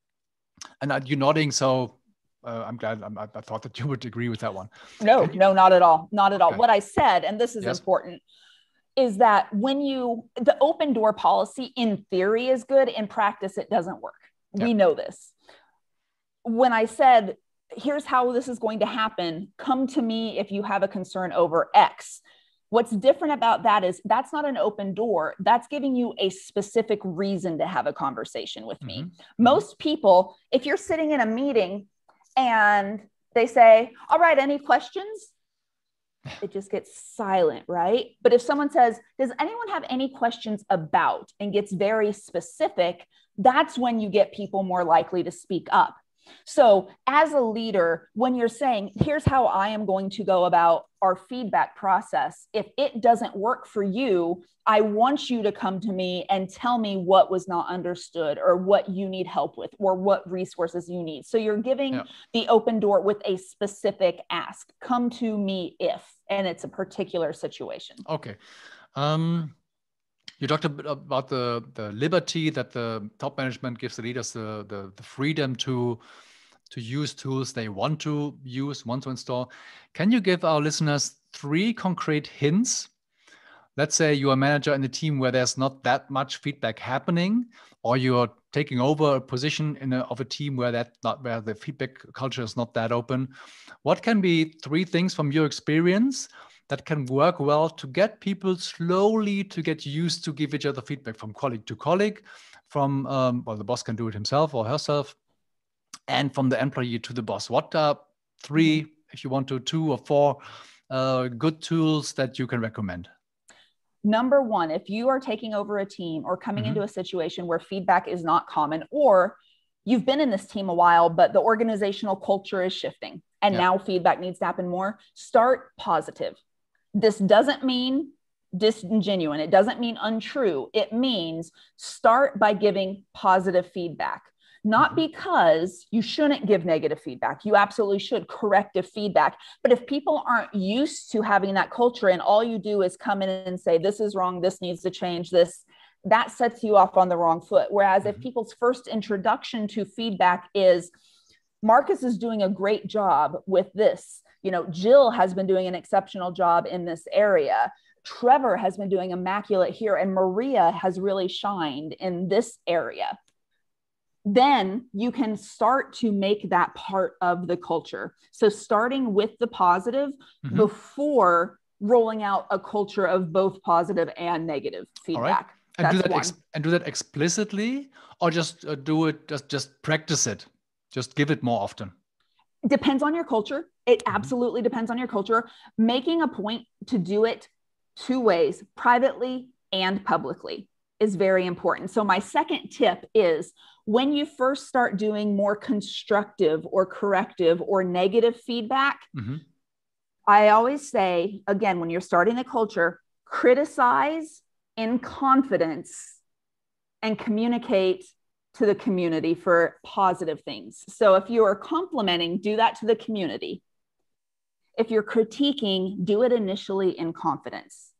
and you're nodding, so I'm glad. I thought that you would agree with that one. No, not at all. Not at all. What I said, and this is important, is that the open door policy in theory is good, in practice, it doesn't work. We know this. When I said, here's how this is going to happen, come to me if you have a concern over X. What's different about that is that's not an open door. That's giving you a specific reason to have a conversation with me. Most people, if you're sitting in a meeting and they say, all right, any questions? It just gets silent, right? But if someone says, does anyone have any questions about, and gets very specific, that's when you get people more likely to speak up. So as a leader, when you're saying, here's how I am going to go about our feedback process, if it doesn't work for you, I want you to come to me and tell me what was not understood or what you need help with or what resources you need. So you're giving the open door with a specific ask. Come to me if, and it's a particular situation. Okay. You talked a bit about the liberty that the top management gives the leaders, the freedom to use tools they want to use, want to install. Can you give our listeners 3 concrete hints? Let's say you are a manager in a team where there's not that much feedback happening, or you're taking over a position of a team where the feedback culture is not that open. What can be 3 things from your experience that can work well to get people slowly to get used to give each other feedback from colleague to colleague, from, the boss can do it himself or herself, and from the employee to the boss? What are 3, if you want to, 2 or 4 good tools that you can recommend? Number 1, if you are taking over a team or coming into a situation where feedback is not common, or you've been in this team a while, but the organizational culture is shifting and now feedback needs to happen more, start positive. This doesn't mean disingenuine. It doesn't mean untrue. It means start by giving positive feedback. Not because you shouldn't give negative feedback. You absolutely should, corrective feedback. But if people aren't used to having that culture and all you do is come in and say, this is wrong, this needs to change, that sets you off on the wrong foot. Whereas if people's first introduction to feedback is, Marcus is doing a great job with this, Jill has been doing an exceptional job in this area, Trevor has been doing immaculate here, and Maria has really shined in this area, then you can start to make that part of the culture. So starting with the positive before rolling out a culture of both positive and negative feedback. All right. And do that explicitly, or just do it, just practice it, just give it more often? Depends on your culture. It absolutely depends on your culture. Making a point to do it 2 ways, privately and publicly. is very important. So my second tip is when you first start doing more constructive or corrective or negative feedback, I always say, again, when you're starting the culture, criticize in confidence and communicate to the community for positive things. So if you are complimenting, do that to the community. If you're critiquing, do it initially in confidence.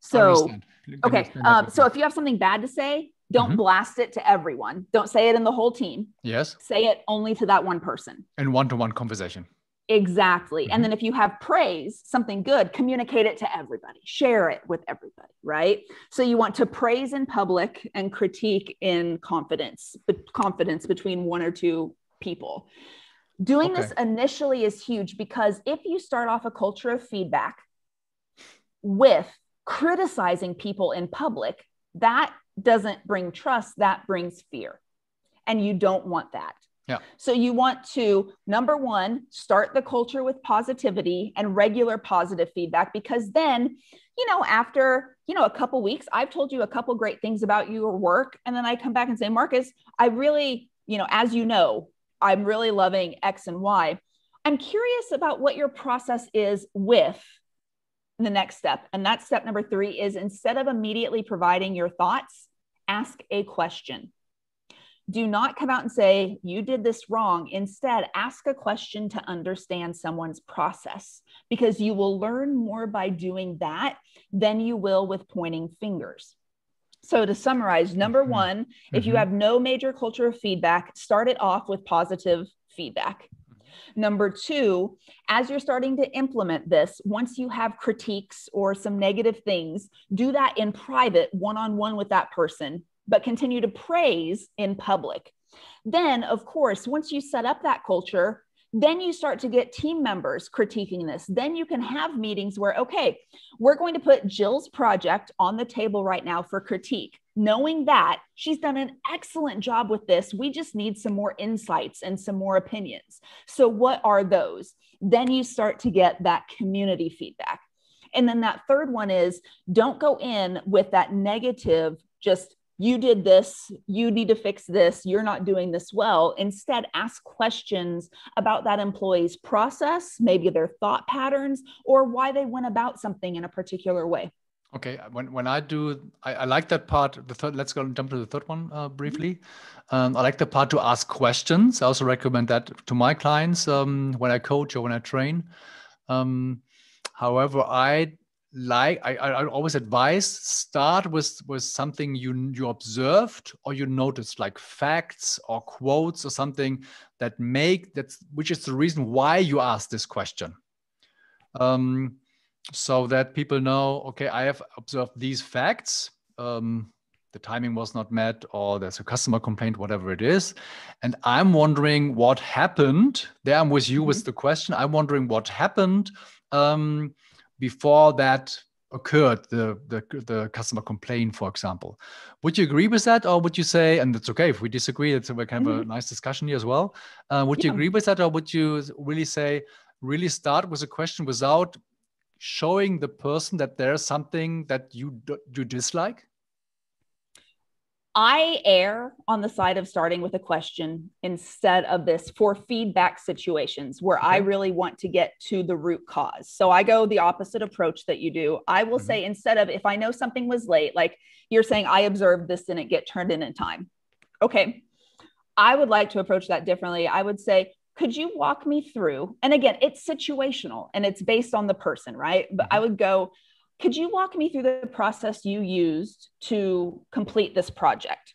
So, okay. So if you have something bad to say, don't blast it to everyone. Don't say it in the whole team. Yes. Say it only to that one person. In one-to-one conversation. Exactly. And then if you have praise, something good, communicate it to everybody, share it with everybody, right? So you want to praise in public and critique in confidence, but confidence between one or two people. Doing this initially is huge because if you start off a culture of feedback with criticizing people in public, that doesn't bring trust, that brings fear. And you don't want that. Yeah. So you want to, number one, start the culture with positivity and regular positive feedback, because then, after, a couple weeks, I've told you a couple great things about your work. And then I come back and say, Marcus, I really, as you know, I'm really loving X and Y. I'm curious about what your process is with the next step. And that's step number 3 is instead of immediately providing your thoughts, ask a question. Do not come out and say, you did this wrong. Instead, ask a question to understand someone's process, because you will learn more by doing that than you will with pointing fingers. So to summarize, number 1, if you have no major culture of feedback, start it off with positive feedback. Number 2, as you're starting to implement this, once you have critiques or some negative things, do that in private, one-on-one with that person, but continue to praise in public. Then, of course, once you set up that culture, then you start to get team members critiquing this. Then you can have meetings where, okay, we're going to put Jill's project on the table right now for critique, knowing that she's done an excellent job with this. We just need some more insights and some more opinions. So what are those? Then you start to get that community feedback. And then that third one is, don't go in with that negative, just you did this, you need to fix this, you're not doing this well. Instead, ask questions about that employee's process, maybe their thought patterns, or why they went about something in a particular way. Okay, when I do, I like that part. The third, let's jump to the third one briefly. I like the part to ask questions. I also recommend that to my clients when I coach or when I train. However, I always advise start with something you observed or you noticed, like facts or quotes or something which is the reason why you asked this question. So that people know, okay, I have observed these facts. The timing was not met, or there's a customer complaint, whatever it is. And I'm wondering what happened. There I'm with you with the question. I'm wondering what happened before that occurred, the customer complaint, for example. Would you agree with that? Or would you say, and it's okay if we disagree, it's we can have a nice discussion here as well. Would you agree with that? Or would you really say, really start with a question without showing the person that there's something that you dislike? I err on the side of starting with a question instead of this for feedback situations where I really want to get to the root cause. So I go the opposite approach that you do. I will say, instead of, if I know something was late, like you're saying, I observed this didn't get turned in time. Okay. I would like to approach that differently. I would say, could you walk me through? And again, it's situational and it's based on the person, right? But I would go, could you walk me through the process you used to complete this project?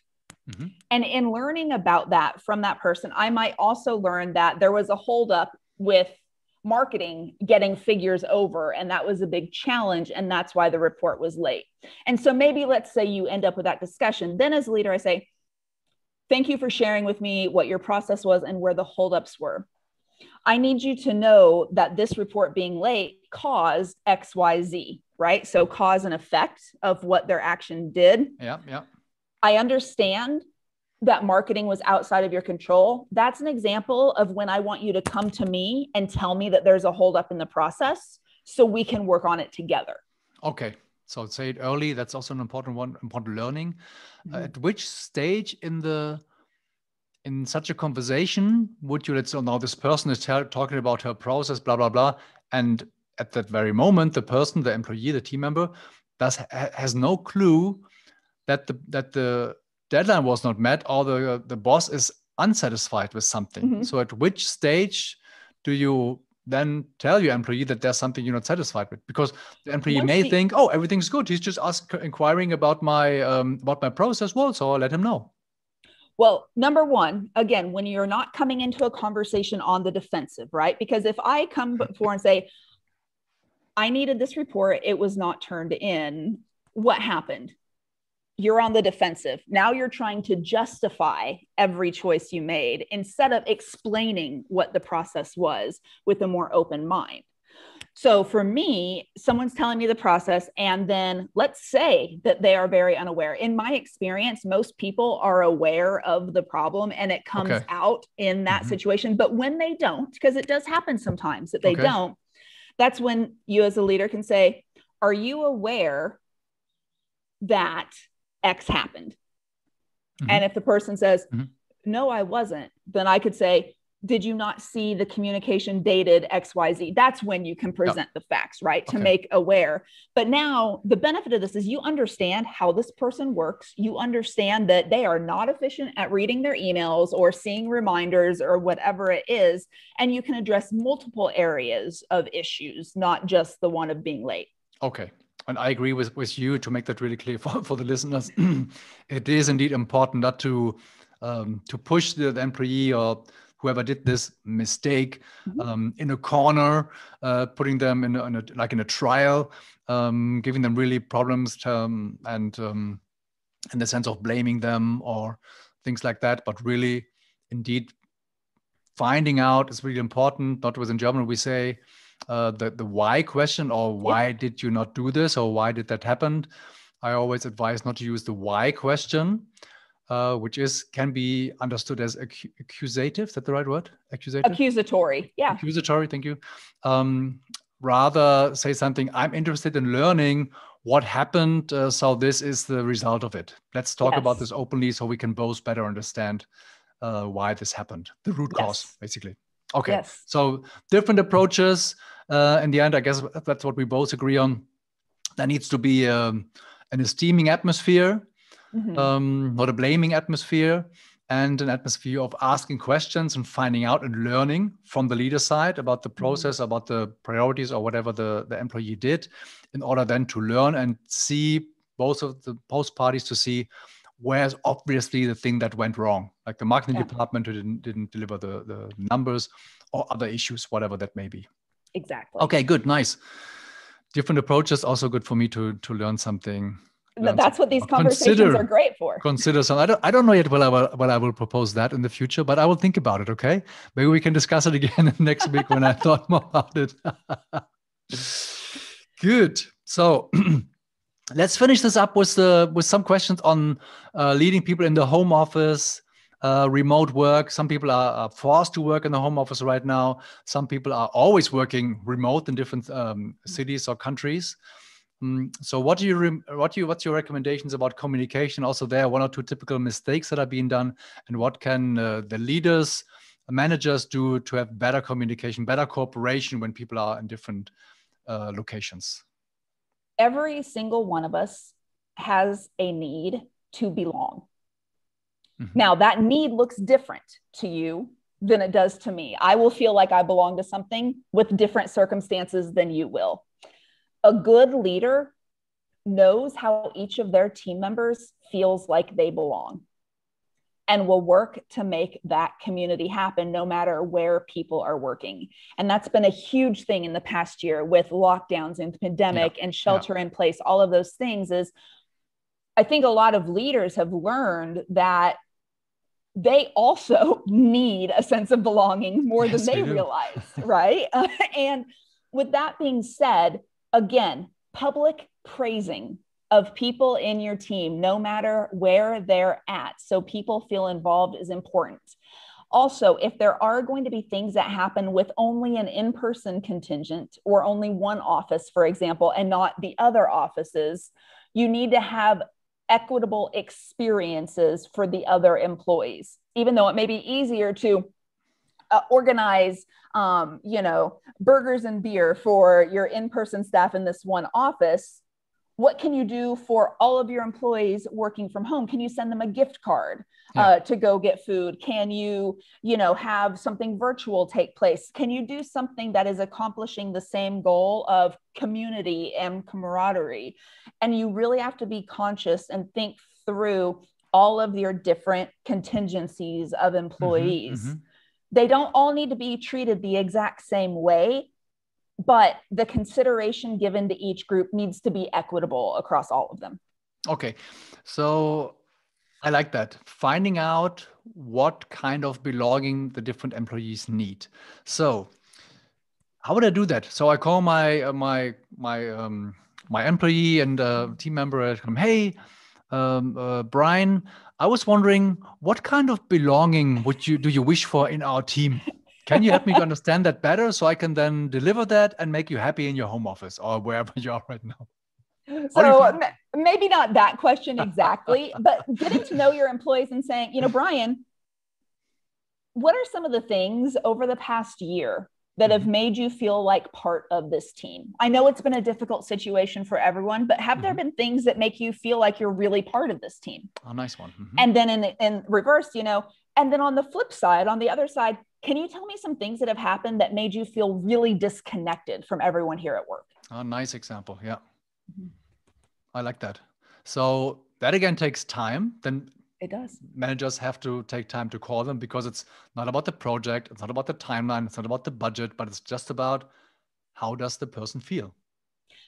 And in learning about that from that person, I might also learn that there was a holdup with marketing getting figures over, and that was a big challenge. And that's why the report was late. And so maybe let's say you end up with that discussion. Then as a leader, I say, thank you for sharing with me what your process was and where the holdups were. I need you to know that this report being late caused X, Y, Z, right? So cause and effect of what their action did. Yeah. I understand that marketing was outside of your control. That's an example of when I want you to come to me and tell me that there's a holdup in the process so we can work on it together. Okay. So say it early. That's also an important one, important learning. Mm-hmm. At which stage in such a conversation would you, let's say, now this person is talking about her process, blah, blah, blah. And at that very moment, the person, the employee, the team member has no clue that the deadline was not met, or the boss is unsatisfied with something. Mm-hmm. So at which stage do you then tell your employee that there's something you're not satisfied with? Because the employee may think, oh, everything's good. He's just inquiring about my process. Well, so I'll let him know. Well, number one, again, when you're not coming into a conversation on the defensive, right? Because if I come before and say, I needed this report, it was not turned in, what happened? You're on the defensive. Now you're trying to justify every choice you made instead of explaining what the process was with a more open mind. So for me, someone's telling me the process, and then let's say that they are very unaware. In my experience, most people are aware of the problem and it comes out in that situation. But when they don't, because it does happen sometimes that they don't, that's when you as a leader can say, are you aware that X happened? And if the person says, no, I wasn't, then I could say, did you not see the communication dated XYZ? That's when you can present the facts, right? To make aware. But now the benefit of this is you understand how this person works. You understand that they are not efficient at reading their emails or seeing reminders or whatever it is. And you can address multiple areas of issues, not just the one of being late. Okay. And I agree with you to make that really clear for the listeners. It is indeed important not to push the employee or whoever did this mistake in a corner, putting them in a trial, giving them really problems and in the sense of blaming them or things like that. But really, indeed, finding out is really important. Not as in German we say the why question, or why did you not do this, or why did that happen? I always advise not to use the why question, which can be understood as accusative. Is that the right word? Accusative? Accusatory. Yeah. Accusatory. Thank you. Rather say something, I'm interested in learning what happened. So this is the result of it. Let's talk about this openly so we can both better understand why this happened. The root cause, basically. Okay. So different approaches. In the end, I guess that's what we both agree on. There needs to be an esteeming atmosphere. Not a blaming atmosphere, and an atmosphere of asking questions and finding out and learning from the leader side about the process, about the priorities or whatever the employee did, in order then to learn and see both parties to see where's obviously the thing that went wrong, like the marketing department who didn't deliver the numbers, or other issues, whatever that may be. Exactly. Okay, good, nice. Different approaches, also good for me to learn something. That's what these conversations are great for. Consider some. I don't know yet what I will propose that in the future, but I will think about it. Okay, maybe we can discuss it again next week when I thought more about it. Good. So let's finish this up with some questions on leading people in the home office, remote work. Some people are forced to work in the home office right now. Some people are always working remote in different cities or countries. So what's your recommendations about communication? Also, there are one or two typical mistakes that are being done, and what can the leaders, managers do to have better communication, better cooperation when people are in different locations? Every single one of us has a need to belong. Now, that need looks different to you than it does to me. I will feel like I belong to something with different circumstances than you will. A good leader knows how each of their team members feels like they belong and will work to make that community happen no matter where people are working. And that's been a huge thing in the past year with lockdowns and pandemic and shelter in place. All of those things is, I think a lot of leaders have learned that they also need a sense of belonging more than they realize, right? And with that being said, again, public praising of people in your team, no matter where they're at, so people feel involved, is important. Also, if there are going to be things that happen with only an in-person contingent or only one office, for example, and not the other offices, you need to have equitable experiences for the other employees, even though it may be easier to organize, burgers and beer for your in-person staff in this one office. What can you do for all of your employees working from home? Can you send them a gift card to go get food? Can you, have something virtual take place? Can you do something that is accomplishing the same goal of community and camaraderie? And you really have to be conscious and think through all of your different contingencies of employees. They don't all need to be treated the exact same way, but the consideration given to each group needs to be equitable across all of them. Okay. So I like that. Finding out what kind of belonging the different employees need. So how would I do that? So I call my employee and team member and come, hey, Brian, I was wondering what kind of belonging do you wish for in our team? Can you help me to understand that better so I can then deliver that and make you happy in your home office or wherever you are right now? So maybe not that question exactly, but getting to know your employees and saying, Brian, what are some of the things over the past year that have made you feel like part of this team? I know it's been a difficult situation for everyone, but have there been things that make you feel like you're really part of this team? A nice one. And then in reverse, and then on the flip side, on the other side, can you tell me some things that have happened that made you feel really disconnected from everyone here at work? A nice example. Yeah. I like that. So that again takes time. Then it does. Managers have to take time to call them because it's not about the project. It's not about the timeline. It's not about the budget, but it's just about how does the person feel?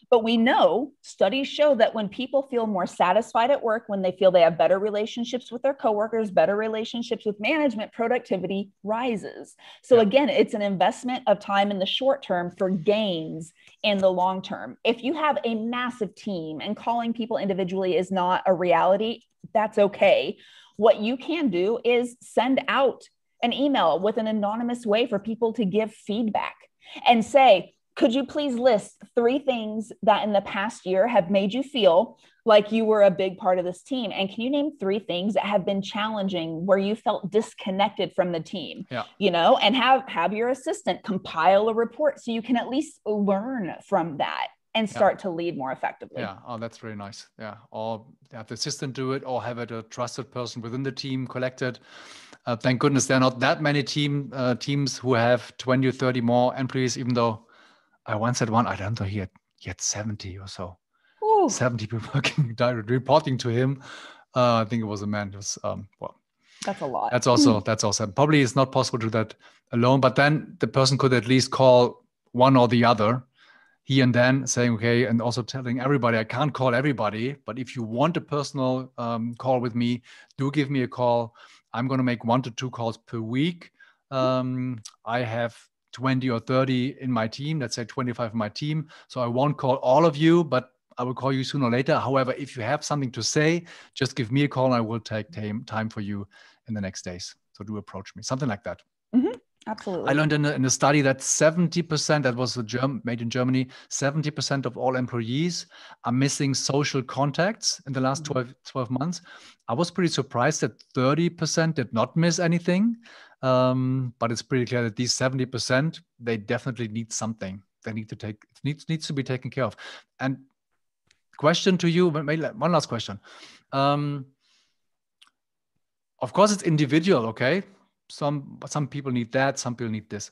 But we know studies show that when people feel more satisfied at work, when they feel they have better relationships with their coworkers, better relationships with management, productivity rises. So again, it's an investment of time in the short term for gains in the long term. If you have a massive team and calling people individually is not a reality, that's okay. What you can do is send out an email with an anonymous way for people to give feedback and say, could you please list 3 things that in the past year have made you feel like you were a big part of this team? And can you name 3 things that have been challenging where you felt disconnected from the team? And have your assistant compile a report so you can at least learn from that and start to lead more effectively. Yeah. Oh, that's very nice. Yeah. Or have the assistant do it or have it a trusted person within the team collected. Thank goodness there are not that many teams who have 20 or 30 more employees, even though I once had one, I don't know, he had 70 or so. Ooh. 70 people working, reporting to him. I think it was a man. It was, that's a lot. That's also probably it's not possible to do that alone, but then the person could at least call one or the other, he and then saying, okay, and also telling everybody, I can't call everybody, but if you want a personal call with me, do give me a call. I'm going to make 1 to 2 calls per week. I have 20 or 30 in my team, let's say 25 in my team. So I won't call all of you, but I will call you sooner or later. However, if you have something to say, just give me a call and I will take time for you in the next days. So do approach me, something like that. Absolutely. I learned in a study that 70%, that was made in Germany, 70% of all employees are missing social contacts in the last 12 months. I was pretty surprised that 30% did not miss anything. But it's pretty clear that these 70%, they definitely need something. They need to needs to be taken care of. And question to you, one last question. Of course, it's individual, okay? Some people need that, some people need this.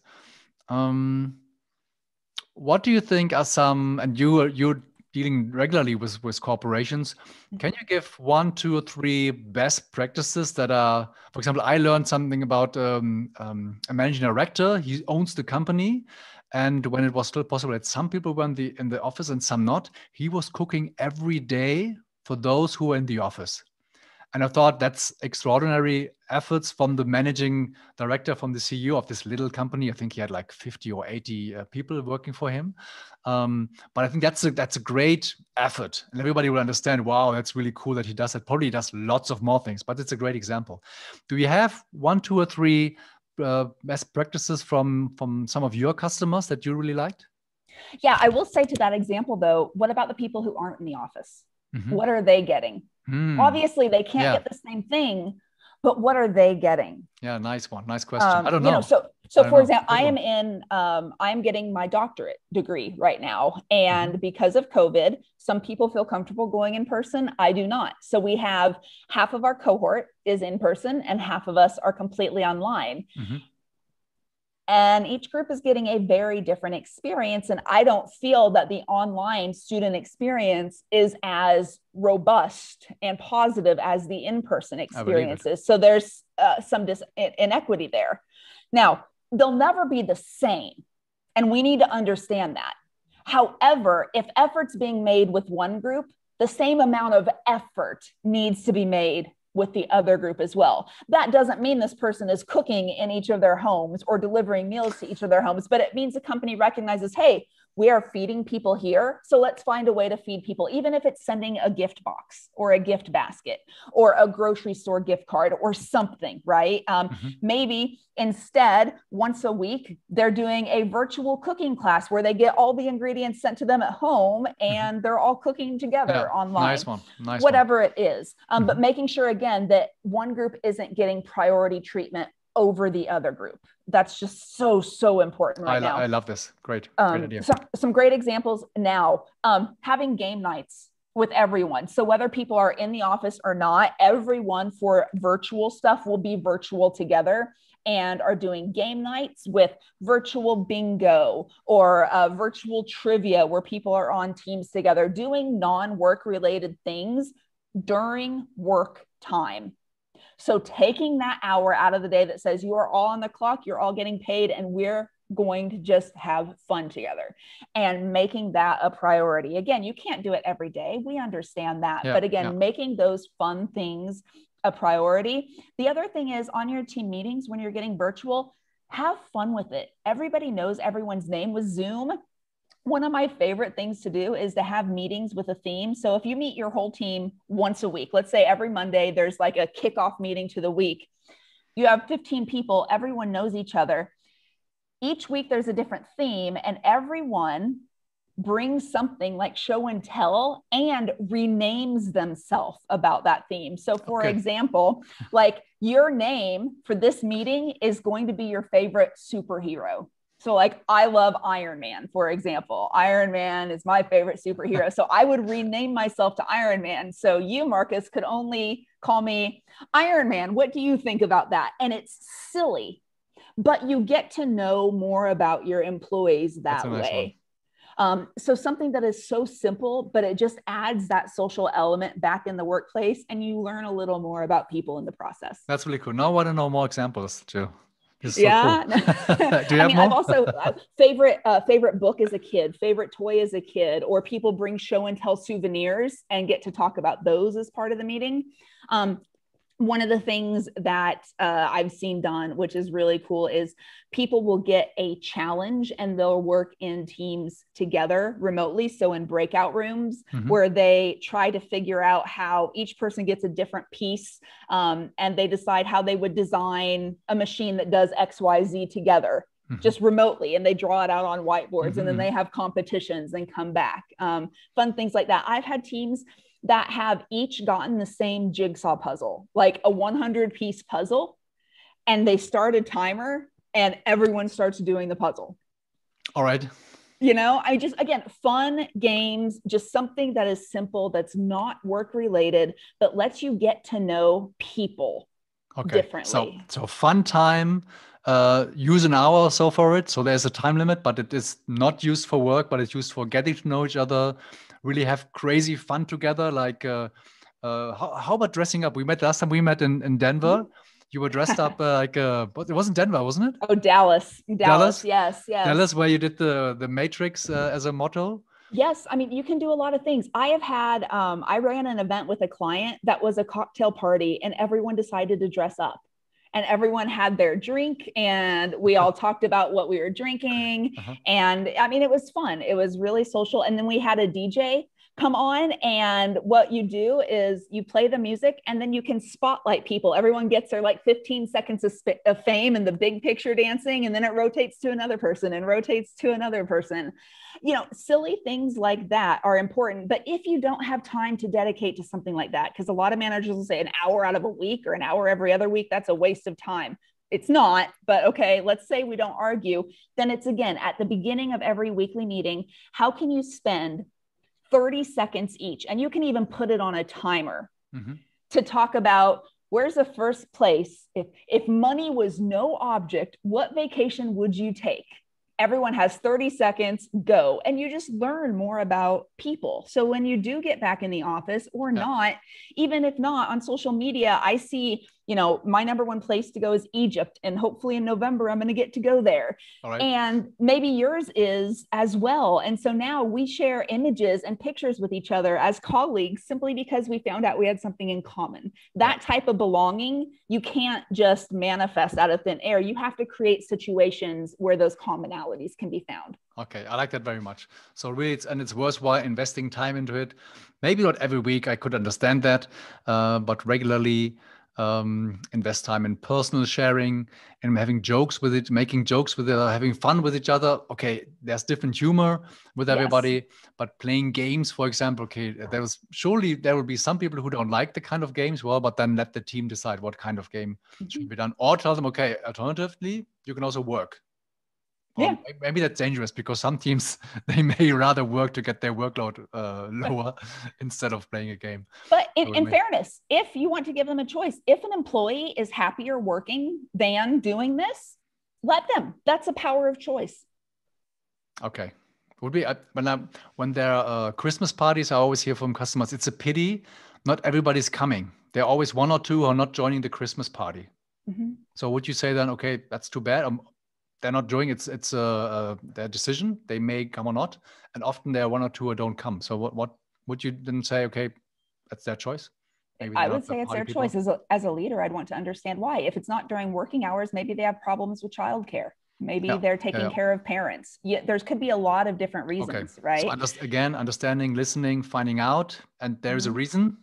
What do you think are some, and you're dealing regularly with corporations, can you give 1, 2, or 3 best practices that are, for example, I learned something about a managing director. He owns the company. And when it was still possible that some people were in the office and some not, he was cooking every day for those who were in the office. And I thought that's extraordinary efforts from the managing director, from the CEO of this little company. I think he had like 50 or 80 people working for him. But I think that's a great effort. And everybody will understand, wow, that's really cool that he does that. Probably does lots of more things, but it's a great example. Do you have 1, 2, or 3 best practices from some of your customers that you really liked? Yeah, I will say to that example though, what about the people who aren't in the office? What are they getting? Obviously, they can't get the same thing, but what are they getting? Yeah, nice one. Nice question. I don't know. So for example, I'm getting my doctorate degree right now. And because of COVID, some people feel comfortable going in person. I do not. So we have half of our cohort is in person and half of us are completely online. And each group is getting a very different experience. And I don't feel that the online student experience is as robust and positive as the in-person experiences. So there's some inequity there. Now, they'll never be the same. And we need to understand that. However, if effort's being made with one group, the same amount of effort needs to be made with the other group as well. That doesn't mean this person is cooking in each of their homes or delivering meals to each of their homes, but it means the company recognizes, hey, we are feeding people here. So let's find a way to feed people, even if it's sending a gift box or a gift basket or a grocery store gift card or something, right? Maybe instead, once a week, they're doing a virtual cooking class where they get all the ingredients sent to them at home and they're all cooking together online. Nice one. Whatever it is. But making sure, again, that one group isn't getting priority treatment over the other group. That's just so important right now. I love this. Great idea. Some great examples now. Having game nights with everyone. So whether people are in the office or not, everyone for virtual stuff will be virtual together and are doing game nights with virtual bingo or virtual trivia where people are on teams together doing non-work related things during work time. So taking that hour out of the day that says you are all on the clock, you're all getting paid, and we're going to just have fun together and making that a priority. Again, you can't do it every day. We understand that. But again, making those fun things a priority. The other thing is on your team meetings, when you're getting virtual, have fun with it. Everybody knows everyone's name with Zoom. One of my favorite things to do is to have meetings with a theme. So if you meet your whole team once a week, let's say every Monday, there's like a kickoff meeting to the week. You have 15 people, everyone knows each other. Each week there's a different theme and everyone brings something like show and tell and renames themselves about that theme. So for example, like your name for this meeting is going to be your favorite superhero. So like, I love Iron Man, for example. Iron Man is my favorite superhero. So I would rename myself to Iron Man. So you, Marcus, could only call me Iron Man. What do you think about that? And it's silly, but you get to know more about your employees that way. So something that is so simple, but it just adds that social element back in the workplace and you learn a little more about people in the process. That's really cool. Now I want to know more examples too. So cool. Do you have more? I've also favorite book as a kid, favorite toy as a kid, or people bring show and tell souvenirs and get to talk about those as part of the meeting. One of the things that I've seen done, which is really cool, is people will get a challenge and they'll work in teams together remotely. So in breakout rooms where they try to figure out how each person gets a different piece and they decide how they would design a machine that does X, Y, Z together. Just remotely, and they draw it out on whiteboards and then they have competitions and come back. Fun things like that. I've had teams that have each gotten the same jigsaw puzzle, like a 100-piece puzzle, and they start a timer and everyone starts doing the puzzle. All right. You know, again, fun games, just something that is simple, that's not work related, but lets you get to know people differently. So fun time, use an hour or so for it. So there's a time limit, but it is not used for work, but it's used for getting to know each other, really have crazy fun together. Like, how about dressing up? Last time we met in Denver. You were dressed up like it wasn't Denver, wasn't it? Oh, Dallas. Yes. Dallas, where you did the Matrix as a motto. Yes. I mean, you can do a lot of things. I have had, I ran an event with a client that was a cocktail party and everyone decided to dress up. And everyone had their drink and we all talked about what we were drinking. And I mean, it was fun. It was really social. And then we had a DJ come on, and what you do is you play the music, and then you can spotlight people. Everyone gets their like 15 seconds of fame and the big picture dancing, and then it rotates to another person and rotates to another person. Silly things like that are important. But if you don't have time to dedicate to something like that, because a lot of managers will say an hour out of a week or an hour every other week, that's a waste of time. It's not, but okay, let's say we don't argue. Then it's, again, at the beginning of every weekly meeting, how can you spend 30 seconds each, and you can even put it on a timer, to talk about, where's the first place? If money was no object, what vacation would you take? Everyone has 30 seconds, go. And you just learn more about people. So when you do get back in the office or not, even if not on social media, I see, my number one place to go is Egypt. And hopefully in November, I'm going to get to go there. Right. And maybe yours is as well. And so now we share images and pictures with each other as colleagues, simply because we found out we had something in common. That type of belonging, you can't just manifest out of thin air. You have to create situations where those commonalities can be found. Okay, I like that very much. So really, it's worthwhile investing time into it. Maybe not every week, I could understand that, but regularly invest time in personal sharing and having jokes with it, making jokes with it, having fun with each other. Okay, there's different humor with everybody, but playing games, for example, okay, there will be some people who don't like the kind of games, but then let the team decide what kind of game should be done, or tell them, okay, alternatively, you can also work. Or maybe that's dangerous, because some teams, they may rather work to get their workload lower instead of playing a game. But in fairness, if you want to give them a choice, if an employee is happier working than doing this, let them. That's a power of choice. Okay. Would be when there are Christmas parties, I always hear from customers, it's a pity not everybody's coming. There are always one or two who are not joining the Christmas party. So would you say then, okay, that's too bad? They're not doing it. It's their decision. They may come or not. And often there are one or two who don't come. So what would you then say, okay, that's their choice? Maybe I would say it's their choice. As a leader, I'd want to understand why. If it's not during working hours, maybe they have problems with childcare. Maybe they're taking care of parents. There could be a lot of different reasons, right? So again, understanding, listening, finding out, and there's a reason.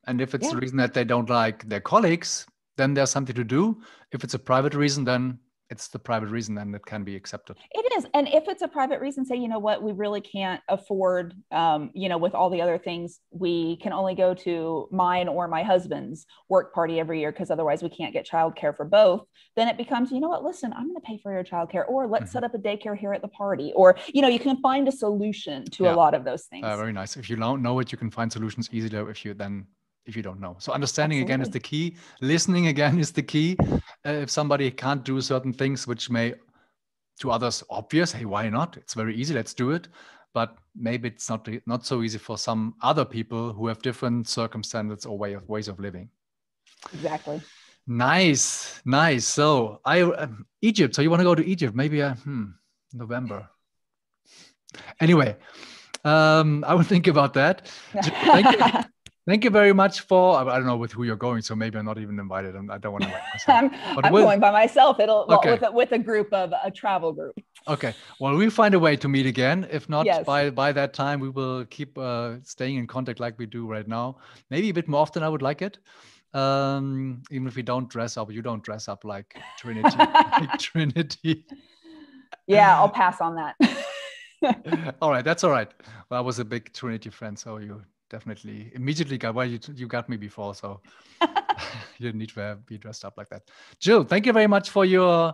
And if it's the reason that they don't like their colleagues, then there's something to do. If it's a private reason, then it's the private reason, and it can be accepted. It is. And if it's a private reason, say, you know what, we really can't afford, with all the other things, we can only go to mine or my husband's work party every year, because otherwise we can't get childcare for both. Then it becomes, you know what, listen, I'm going to pay for your childcare, or let's set up a daycare here at the party, or, you can find a solution to a lot of those things. Very nice. If you don't know it, you can find solutions easier if you don't know. So understanding again is the key. Listening again is the key. If somebody can't do certain things, which may to others obvious, hey, why not? It's very easy, let's do it. But maybe it's not so easy for some other people who have different circumstances or ways of living. Exactly. Nice. So Egypt. So you want to go to Egypt? Maybe November. Anyway, I will think about that. Thank you. Thank you very much for, I don't know with who you're going, so maybe I'm not even invited. I don't want to invite myself. I'm going by myself. With a group of a travel group. Okay. Well, we'll find a way to meet again. If not, by that time, we will keep staying in contact like we do right now. Maybe a bit more often, I would like it. Even if we don't dress up, you don't dress up like Trinity. Trinity. Yeah, I'll pass on that. All right. That's all right. Well, I was a big Trinity friend, so you definitely immediately got, you got me before, so you didn't need to be dressed up like that. Jill, thank you very much for your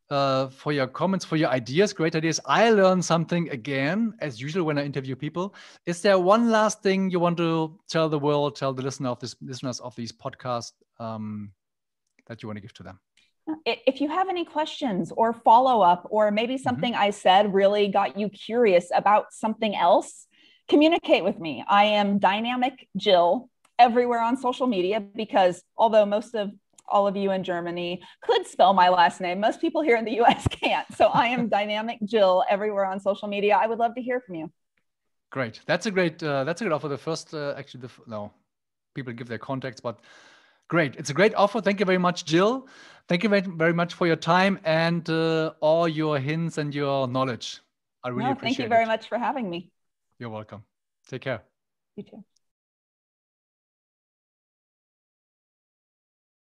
comments, for your ideas, great ideas. I learned something again, as usual when I interview people. Is there one last thing you want to tell the world, tell the listeners of these podcasts that you want to give to them? If you have any questions or follow-up, or maybe something I said really got you curious about something else, communicate with me. I am Dynamic Jill everywhere on social media, because although most of all of you in Germany could spell my last name, most people here in the US can't. So I am Dynamic Jill everywhere on social media. I would love to hear from you. Great. That's a great offer. The first, people give their contacts, but great. It's a great offer. Thank you very much, Jill. Thank you very, very much for your time and all your hints and your knowledge. I really appreciate it. Thank you very much for having me. You're welcome. Take care. You too.